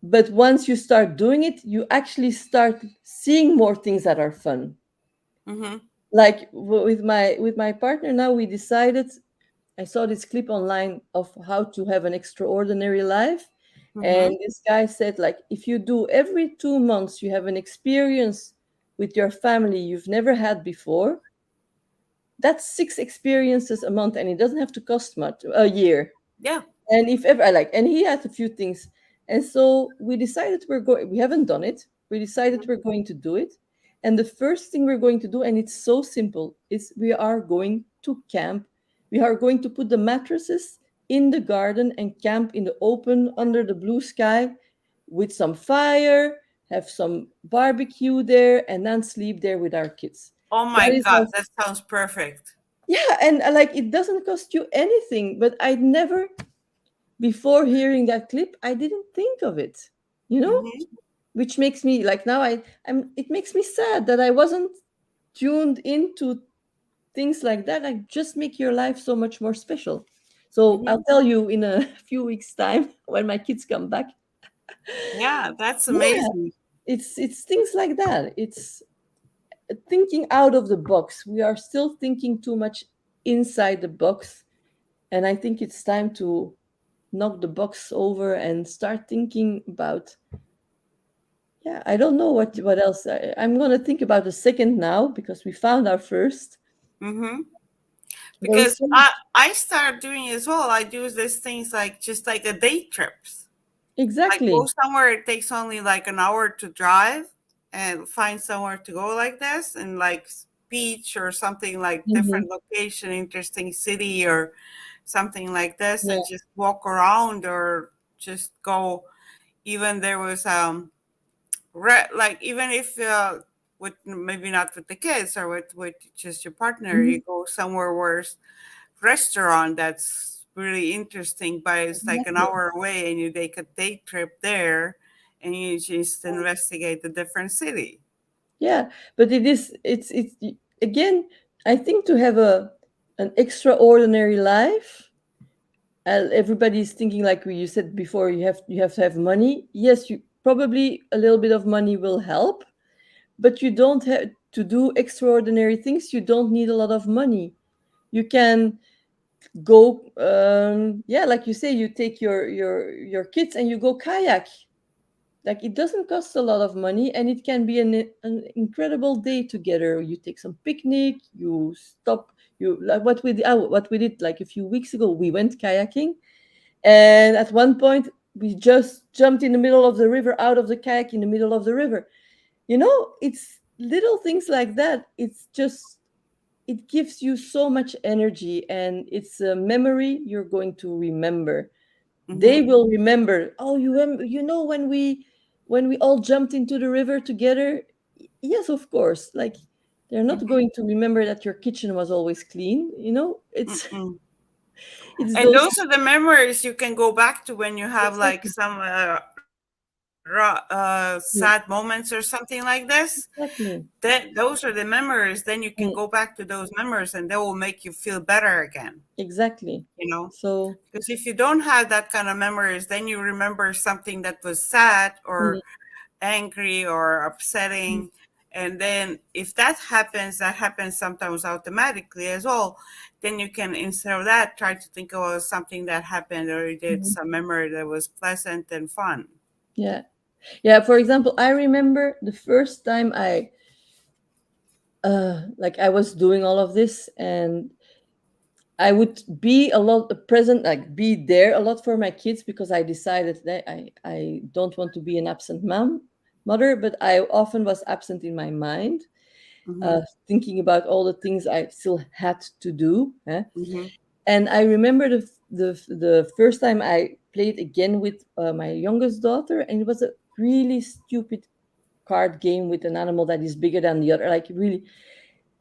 but once you start doing it, you actually start seeing more things that are fun. mm-hmm, Like with my partner now, we decided. I saw this clip online of how to have an extraordinary life, mm-hmm. and this guy said like if you do every 2 months you have an experience with your family you've never had before. That's 6 experiences a month, and it doesn't have to cost much a year. Yeah. And if ever I like, and he had a few things, and so we decided we haven't done it. We decided we're going to do it. And the first thing we're going to do, and it's so simple, is we are going to camp. We are going to put the mattresses in the garden and camp in the open under the blue sky with some fire, have some barbecue there, and then sleep there with our kids. Oh That my is God, our, that sounds perfect. yeah, and like it doesn't cost you anything, but I never, before hearing that clip, I didn't think of it, you know, Hmm. which makes me like now it makes me sad that I wasn't tuned into things like that. Like just make your life so much more special. So I'll Hmm. tell you in a few weeks time when my kids come back. Yeah, that's Yeah, amazing. it's things like that. It's thinking out of the box. We are still thinking too much inside the box, and I think it's time to knock the box over and start thinking about, yeah, I don't know what else. I'm going to think about the second now because we found our first. Hmm. There is Because so I started doing as well. I do these things like just like a day trips. Like go exactly. somewhere it takes only like an hour to drive and find somewhere to go like this and like beach or something like Hmm. different location, interesting city or something like this Yeah. and just walk around or just go. Even there was like even if with maybe not with the kids or with just your partner, Hmm. you go somewhere where it's restaurant that's really interesting, but it's like an Exactly. hour away, and you take a day trip there, and you just investigate the different city. Yeah, but it's again, I think to have a an extraordinary life, everybody's thinking like you said before, you have to have money. Yes, you probably a little bit of money will help, but you don't have to do extraordinary things. You don't need a lot of money. You can go, yeah, like you say, you take your kids and you go kayak. Like it doesn't cost a lot of money, and it can be an incredible day together. You take some picnic, you stop, you like what we did like a few weeks ago. We went kayaking, and at one point we just jumped in the middle of the river, out of the kayak in the middle of the river. It's little things like that. It's just, it gives you so much energy, and it's a memory you're going to remember. They Hmm. will remember, oh, when we all jumped into the river together. Yes, of course. Like they're not Hmm. going to remember that your kitchen was always clean. It's Mm-mm. it's And those. those are the memories you can go back to when you have like Exactly. some sad Yeah, moments or something like this. exactly. Then those are the memories. Then you can go Mm, back to those memories, and they will make you feel better again. exactly. You know. So, Because if you don't have that kind of memories, then you remember something that was sad mm, or angry or mm, upsetting. And then if that happens sometimes automatically as well, then you can, instead of that, try to think about something that happened or you did mm, some memory that was pleasant and fun. yeah, yeah. For example, I remember the first time like I was doing all of this, and I would be a lot present, like be there a lot for my kids, because I decided that I don't want to be an absent mother, but I often was absent in my mind, Mm-hmm. thinking about all the things I still had to do. Mm-hmm. And I remember the first time I played again with my youngest daughter, and it was a really stupid card game with an animal that is bigger than the other, like really.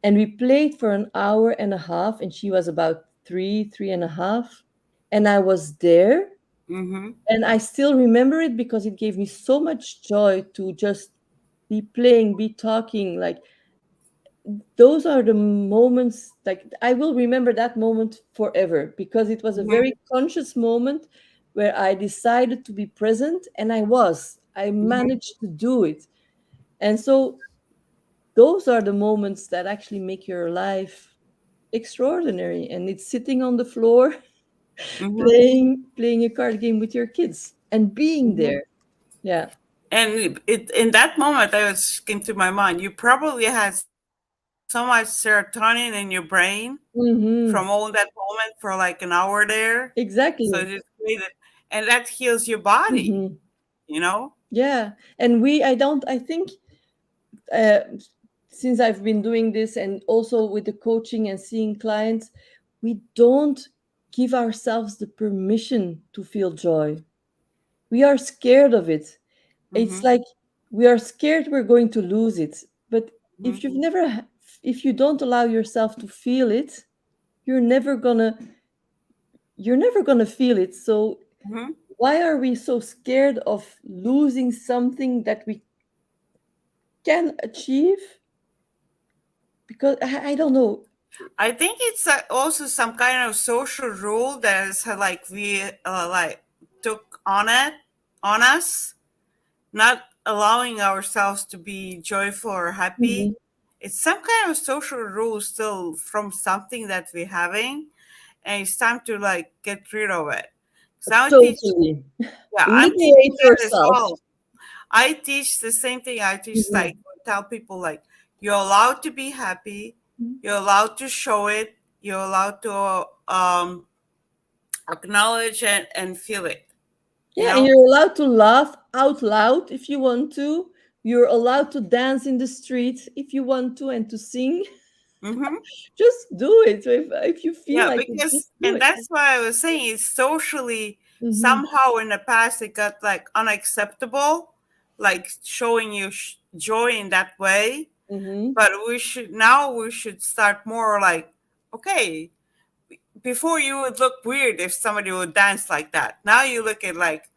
And we played for an hour and a half, and she was about three and a half, and I was there, Mm-hmm. and I still remember it because it gave me so much joy to just be playing, be talking. Like those are the moments, like I will remember that moment forever, because it was a Mm-hmm. very conscious moment where I decided to be present, and I Mm-hmm. managed to do it. And so those are the moments that actually make your life extraordinary, and it's sitting on the floor Mm-hmm. playing a card game with your kids and being Mm-hmm. there. Yeah. And it in that moment, that was came to my mind. You probably had so much serotonin in your brain from all that Hmm. moment for like an hour there. So it just Exactly. created, and that heals your body, Hmm. you know? Yeah. And I think, uh, since I've been doing this, and also with the coaching and seeing clients, we don't give ourselves the permission to feel joy. We are scared of it. It's Mm-hmm. like we are scared we're going to lose it. But Mm-hmm. if you've never, if you don't allow yourself to feel it, you're never gonna, you're never gonna feel it. So Mm-hmm. why are we so scared of losing something that we can achieve? Because I don't know. I think it's also some kind of social rule that is like we like took on it on us, not allowing ourselves to be joyful or happy. Mhm. It's some kind of social rule still from something that we're having, and it's time to like get rid of it. So I teach, Totally. yeah, I'm teaching Liberate that as yourself. well. I teach the same thing. I teach Mhm. like tell people like you're allowed to be happy, you're allowed to show it, you're allowed to acknowledge it and feel it. You Yeah, and know. you're allowed to laugh out loud if you want to. You're allowed to dance in the street if you want to and to sing. Mm-hmm. Just do it. If you feel Yeah, like it, just because do and it. that's why I was saying it's socially Hmm. somehow in the past it got like unacceptable, like showing you joy in that way. Hmm. But we should start more like okay. Before you would look weird if somebody would dance like that. Now you look at like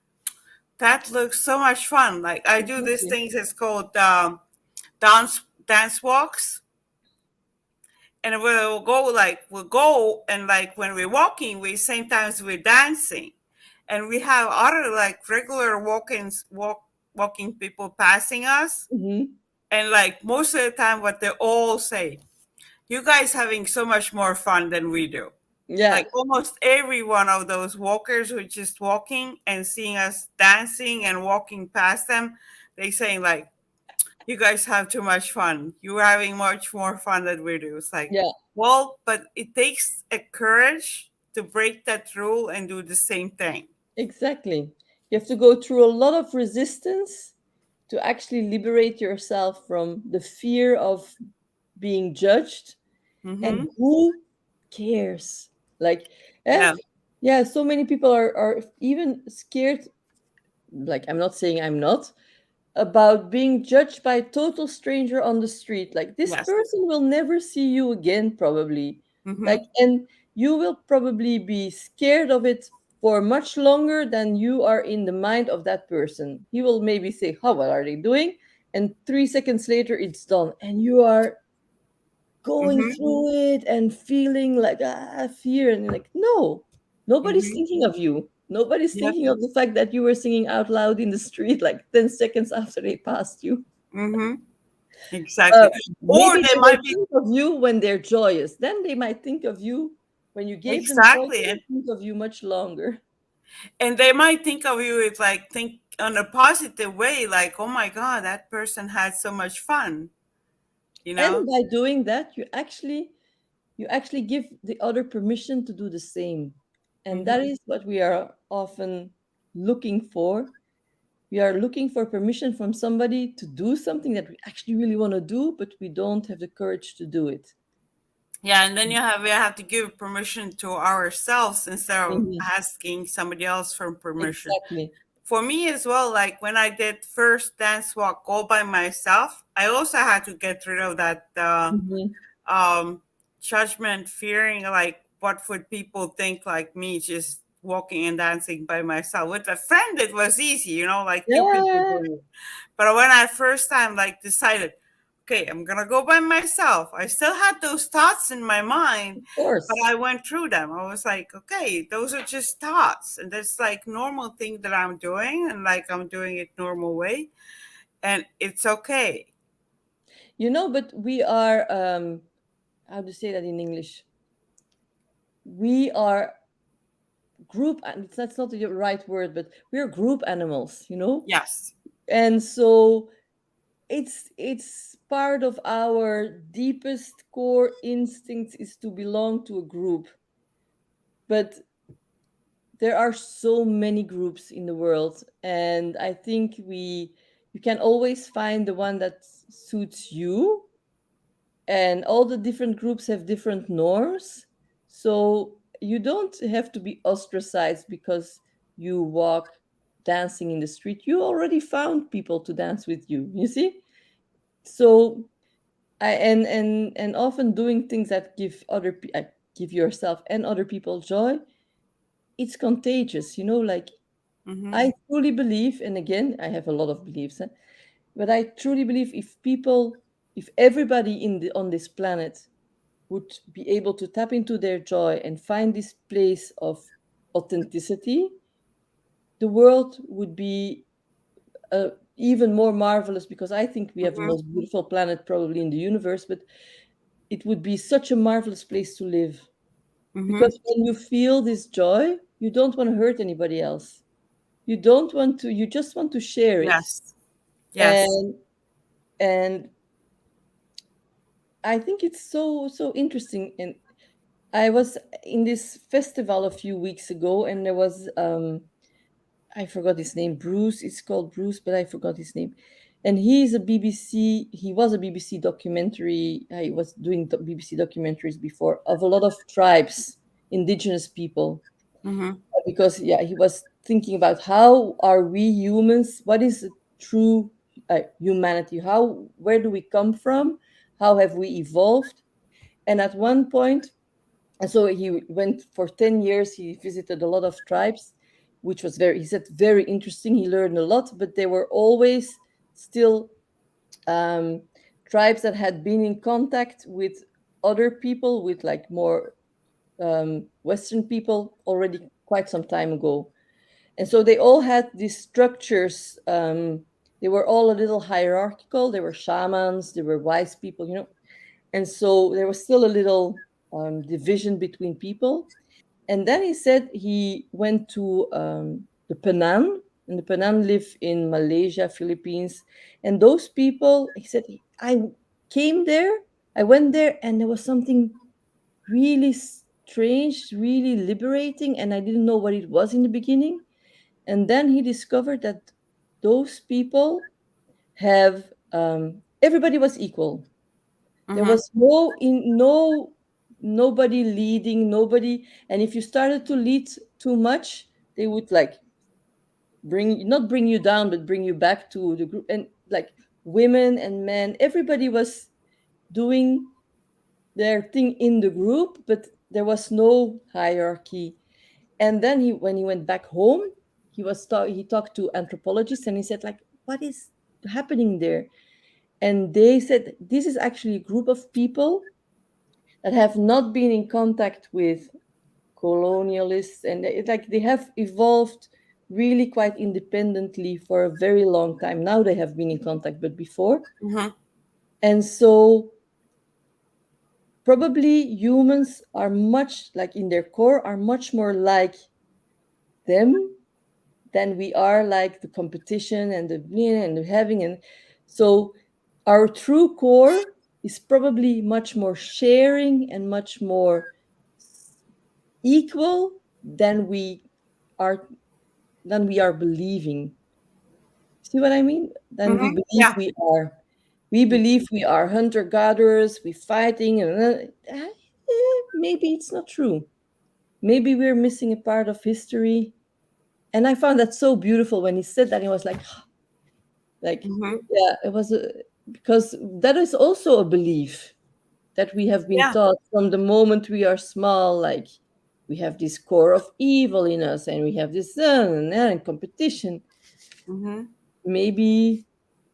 that looks so much fun. Like I do these Exactly. things. It's called dance walks, and we'll go and like when we're walking, we same times we're dancing, and we have other like regular walking people passing us, Hmm. and like most of the time, what they all say, "You guys having so much more fun than we do." Yeah, Like almost every one of those walkers who just walking and seeing us dancing and walking past them, they saying like, "You guys have too much fun. You're having much more fun than we do." It's like, yeah, well, but it takes a courage to break that rule and do the same thing. exactly. You have to go through a lot of resistance to actually liberate yourself from the fear of being judged. Mm-hmm. And who cares? Like, eh, Yeah. yeah, so many people are even scared. Like, I'm not saying I'm not, about being judged by a total stranger on the street. Like, this Yes. person will never see you again, probably. Like, Mm-hmm. and you will probably be scared of it for much longer than you are in the mind of that person. He will maybe say, "Oh, what are they doing?" And 3 seconds later, it's done. And you are going Mm-hmm. through it and feeling like fear. And you're like, no, nobody's Mm-hmm. thinking of you. Nobody's Yep. thinking of the fact that you were singing out loud in the street like 10 seconds after they passed you. Mm-hmm. Uh, Exactly. Or Maybe they they will might be think of you when they're joyous. Then they might think of you when you gave them joy. exactly, They and will think of you much longer. they might think of you as like think on a positive way, like, oh my god, that person had so much fun, you know. And by doing that, you actually give the other permission to do the same. And that Mm-hmm. is what we are often looking for. We are looking for permission from somebody to do something that we actually really want to do, but we don't have the courage to do it. Yeah, and then we have to give permission to ourselves instead of Mhm. asking somebody else for permission. Exactly. For me as well, like when I did first dance walk all by myself, I also had to get rid of that Mhm. um judgment, fearing like what would people think, like me just walking and dancing by myself. With a friend it was easy, like few people Yeah, doing it. But when I first time like decided, okay, I'm gonna go by myself, I still had those thoughts in my mind, of but course. I went through them. I was like, okay, those are just thoughts, and that's like normal thing that I'm doing, and like I'm doing it normal way, and it's okay. But we are, how to say that in English? We are group, and that's not the right word, but we're group animals. Yes. And so it's part of our deepest core instincts is to belong to a group. But there are so many groups in the world, and I think you can always find the one that suits you, and all the different groups have different norms. So you don't have to be ostracized because you walk dancing in the street. You already found people to dance with you, you see. So and often doing things that give give yourself and other people joy, it's contagious, you know. Like, Mm-hmm. I truly believe, and again, I have a lot of beliefs, but I truly believe if everybody on this planet would be able to tap into their joy and find this place of authenticity, the world would be even more marvelous, because I think we have the Mm-hmm. most beautiful planet probably in the universe, but it would be such a marvelous place to live. Mm-hmm. Because when you feel this joy, you don't want to hurt anybody else. You don't want to, you just want to share it. Yes. Yes. And and I think it's so interesting. And I was in this festival a few weeks ago, and there was I forgot his name. Bruce. It's called Bruce, but I forgot his name. And he's a BBC. He was a BBC documentary. He was doing BBC documentaries before of a lot of tribes, indigenous people. Mm-hmm. Because yeah, he was thinking about how are we humans? What is true humanity? How, where do we come from? How have we evolved? And at one point, and so he went for 10 years, he visited a lot of tribes, which was very, he said, very interesting. He learned a lot, but they were always still um, tribes that had been in contact with other people, with like more Western people already quite some time ago. And so they all had these structures. They were all a little hierarchical. They were shamans, they were wise people, you know. And so there was still a little division between people. And then he said he went to the Penang, and the Penang live in Malaysia, Philippines. And those people, he said, I came there, I went there, and there was something really strange, really liberating, and I didn't know what it was in the beginning. And then he discovered that those people have everybody was equal. There Mm-hmm. was nobody leading, nobody. And if you started to lead too much, they would like not bring you down, but bring you back to the group. And like women and men, everybody was doing their thing in the group, but there was no hierarchy. And then when he went back home, he talked to anthropologists, and he said like, what is happening there? And they said this is actually a group of people that have not been in contact with colonialists, and they have evolved really quite independently for a very long time. Now they have been in contact, but before. Mm-hmm. And so probably humans are much like, in their core, are much more like them than we are like the competition and the having. And so our true core is probably much more sharing and much more equal are than we are believing. See what I mean? Than we Mm-hmm. believe Yeah. we are. We believe we are hunter gatherers, we fighting, and maybe it's not true. Maybe we're missing a part of history. And I found that so beautiful when he said that. He was like Mm-hmm. yeah, it was because that is also a belief that we have been Yeah. taught from the moment we are small. Like, we have this core of evil in us, and we have this and competition. Mm-hmm. Maybe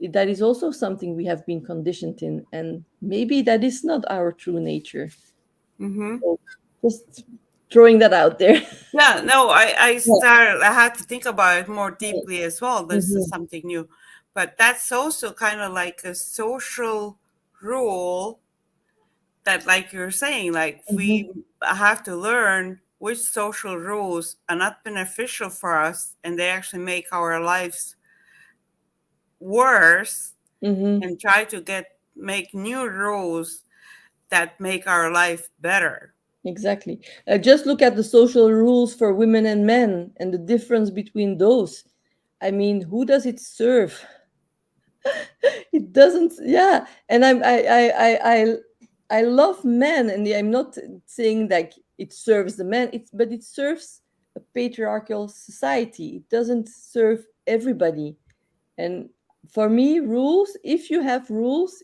that is also something we have been conditioned in, and maybe that is not our true nature. Mm-hmm. So just throwing that out there. Yeah, no, Yeah. I had to think about it more deeply as well. This is Mhm, something new. But that's also kind of like a social rule that, like you're saying, like mhm, we have to learn which social rules are not beneficial for us and they actually make our lives worse, mhm. and try to make new rules that make our life better. Exactly. Just look at the social rules for women and men and the difference between those. I mean, who does it serve? It doesn't. Yeah, and I love men, and I'm not saying like it serves the men. But it serves a patriarchal society. It doesn't serve everybody. And for me, rules, if you have rules,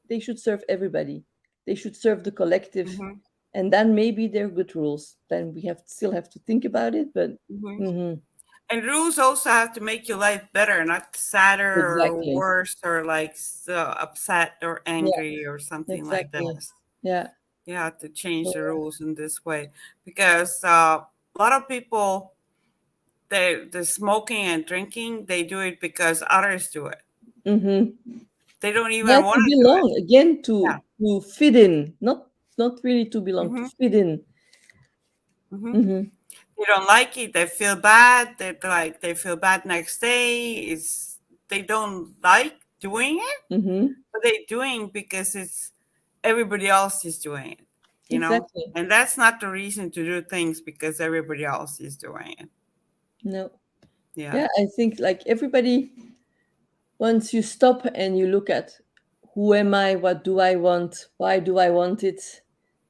they should serve everybody. They should serve the collective. Hmm. And then maybe they're good rules. Then we have still have to think about it. But Hmm. mhm, And rules also have to make your life better, not sadder or exactly. worse or like so upset or Yeah, angry or something like exactly. this. Yeah. You have to change So, the rules in this way because a lot of people, the smoking and drinking, they do it because others do it. mhm. They don't Yeah, even want to to do it. belong again, Yeah. to fit in, not really to belong, to Hmm. fit in. Hmm. Hmm. They don't like it. They feel bad. They feel bad next day. It's they don't like doing it, Hmm. but they doing because it's everybody else is doing it. You know, Exactly. and that's not the reason to do things because everybody else is doing it. No. Yeah. Yeah, I think like everybody, once you stop and you look at who am I, what do I want, why do I want it,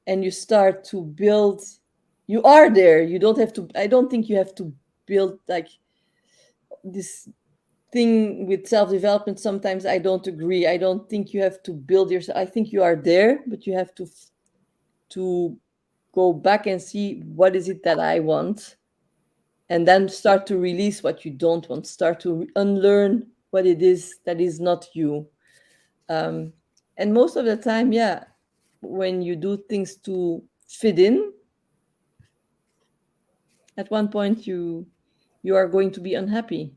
and you start to build, you are there. You don't have to. I don't think you have to build like this thing with self development. Sometimes I don't agree. I don't think you have to build yourself. I think you are there, but you have to go back and see what is it that I want, and then start to release what you don't want. Start to unlearn what it is that is not you. Um, and most of the time, yeah, when you do things to fit in, at one point you are going to be unhappy.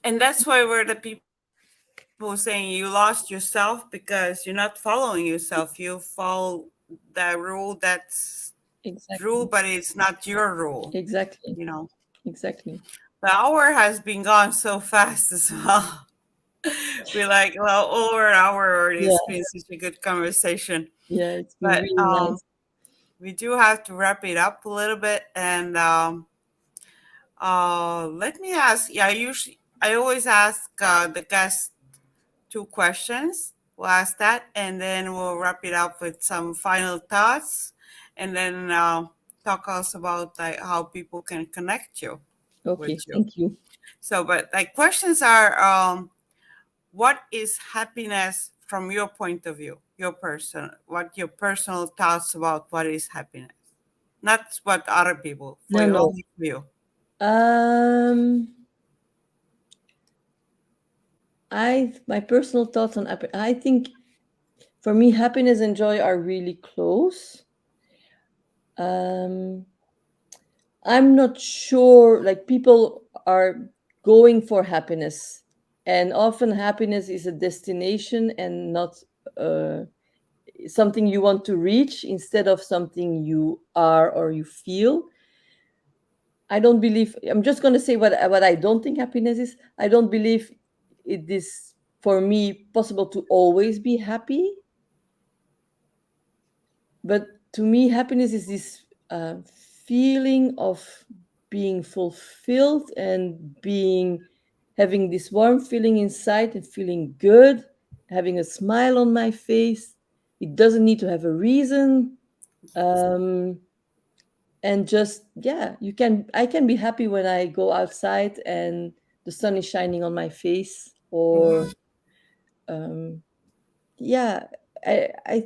And that's why we're the people saying you lost yourself because you're not following yourself. You follow the rule that's rule, but it's Exactly. not your rule. You Exactly. know, Exactly. the hour has been gone so fast as well. We like well over an hour already. Yeah. It's been such a good conversation, Yeah. It's been but really nice. we do have to wrap it up a little bit. And let me ask. Yeah, I always ask the guests two questions. We'll ask that, and then we'll wrap it up with some final thoughts, and then talk also about like how people can connect you Okay. with you. Thank you. So, but like questions are, what is happiness from your point of view? Your person, what your personal thoughts about what is happiness? Not what other people for No, you, no. only for you. Um, my personal thoughts on I think for me, happiness and joy are really close. Um, I'm not sure, like people are going for happiness, and often happiness is a destination and not uh, something you want to reach instead of something you are or you feel. I don't believe, I'm just going to say what I don't think happiness is. I don't believe it is for me possible to always be happy. But to me, happiness is this feeling of being fulfilled and being having this warm feeling inside and feeling good, having a smile on my face. It doesn't need to have a reason. Um, and just, yeah, I can be happy when I go outside and the sun is shining on my face, Mm-hmm, or um, yeah, I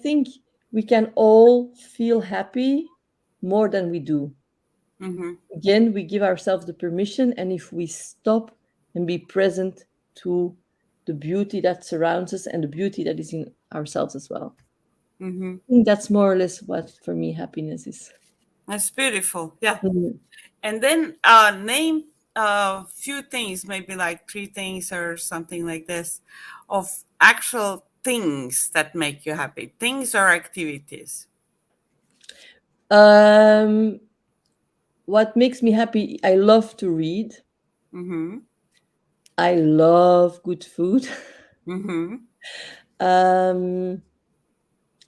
think we can all feel happy more than we do. mm-hmm, Again, we give ourselves the permission, and if we stop and be present to the beauty that surrounds us and the beauty that is in ourselves as well. mm-hmm. I think that's more or less what for me happiness is. That's beautiful. Yeah. Mhm. And then name a few things, maybe like three things or something like this, of actual things that make you happy. Things or activities. um what makes me happy, I love to read, Mm-hmm. I love good food. Mm-hmm. um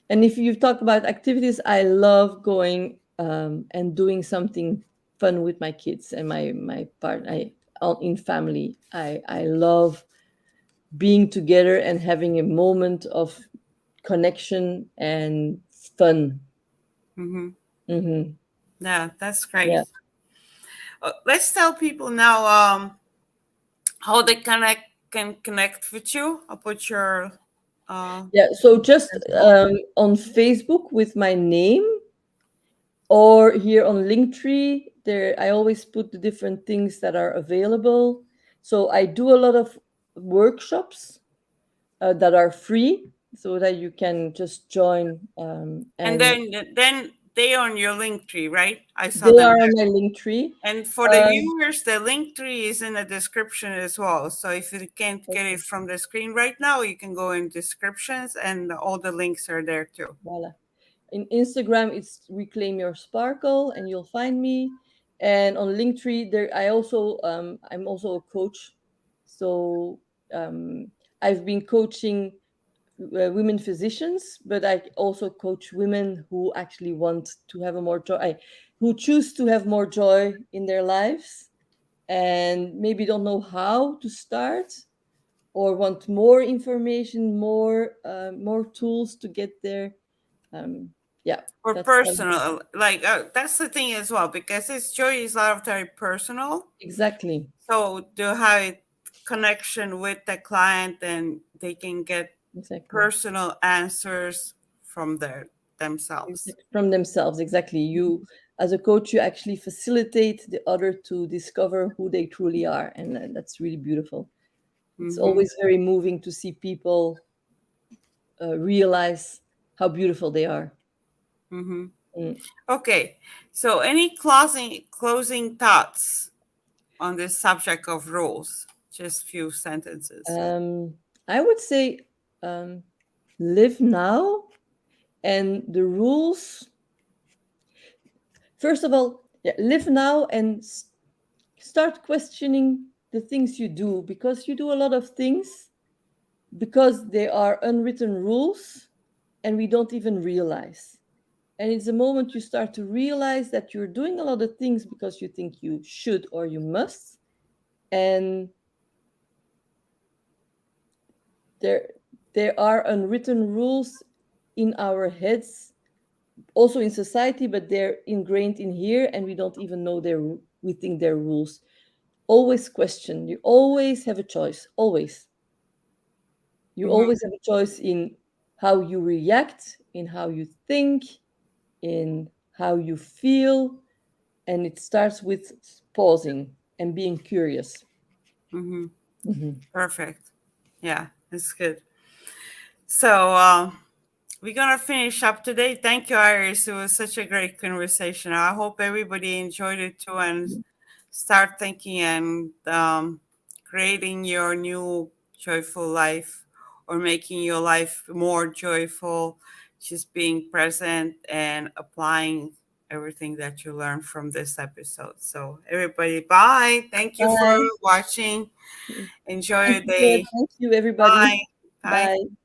And if you talk about activities, I love going and doing something fun with my kids and my partner. In family. I love being together and having a moment of. connection and fun. Mm-hmm. Hmm. Yeah, that's great. Yeah. Let's tell people now how they can connect with you. I'll put your Yeah. So just as well. on Facebook with my name, or here on Linktree, there I always put the different things that are available. So I do a lot of workshops that are free, so that you can just join, And and then they on your link tree, right? I saw they them are on there. my Linktree. And for the Uh, viewers, the link tree is in the description as well. So if you can't get it Perfect. from the screen right now, you can go in descriptions and all the links are there too. Voila. In Instagram, it's Reclaim Your Sparkle, and you'll find me. And on Linktree, there I'm also a coach. So I've been coaching women physicians, but I also coach women who actually want to have a more joy, who choose to have more joy in their lives, and maybe don't know how to start, or want more information, more tools to get there. Um, yeah, Or that's personal, like that's the thing as well, because this joy is a lot of very personal. exactly, So to have a connection with the client and they can get exactly. personal answers from their themselves. From themselves, exactly. You, as a coach, you actually facilitate the other to discover who they truly are, and that's really beautiful. It's Mm-hmm. always very moving to see people realize how beautiful they are. Mm-hmm. Mm. Okay. So any closing thoughts on this subject of rules? Just few sentences. Um, I would say, um, live now, and the rules. First of all, yeah, live now and start questioning the things you do, because you do a lot of things because they are unwritten rules and we don't even realize. And it's the moment you start to realize that you're doing a lot of things because you think you should or you must. And there there are unwritten rules in our heads, also in society, but they're ingrained in here and we don't even know we think they're rules. Always question. You always have a choice. Always. You Mm-hmm. always have a choice in how you react, in how you think, in how you feel, and it starts with pausing and being curious. Mm-hmm. Mhm. Perfect. Yeah, that's good. So we're gonna finish up today. Thank you, Iris. It was such a great conversation. I hope everybody enjoyed it too and start thinking and creating your new joyful life or making your life more joyful, just being present and applying everything that you learned from this episode. So everybody, bye. Thank you for Bye. watching. Enjoy Thank your you, Deb. day. Thank you, everybody. Bye. Bye. Bye.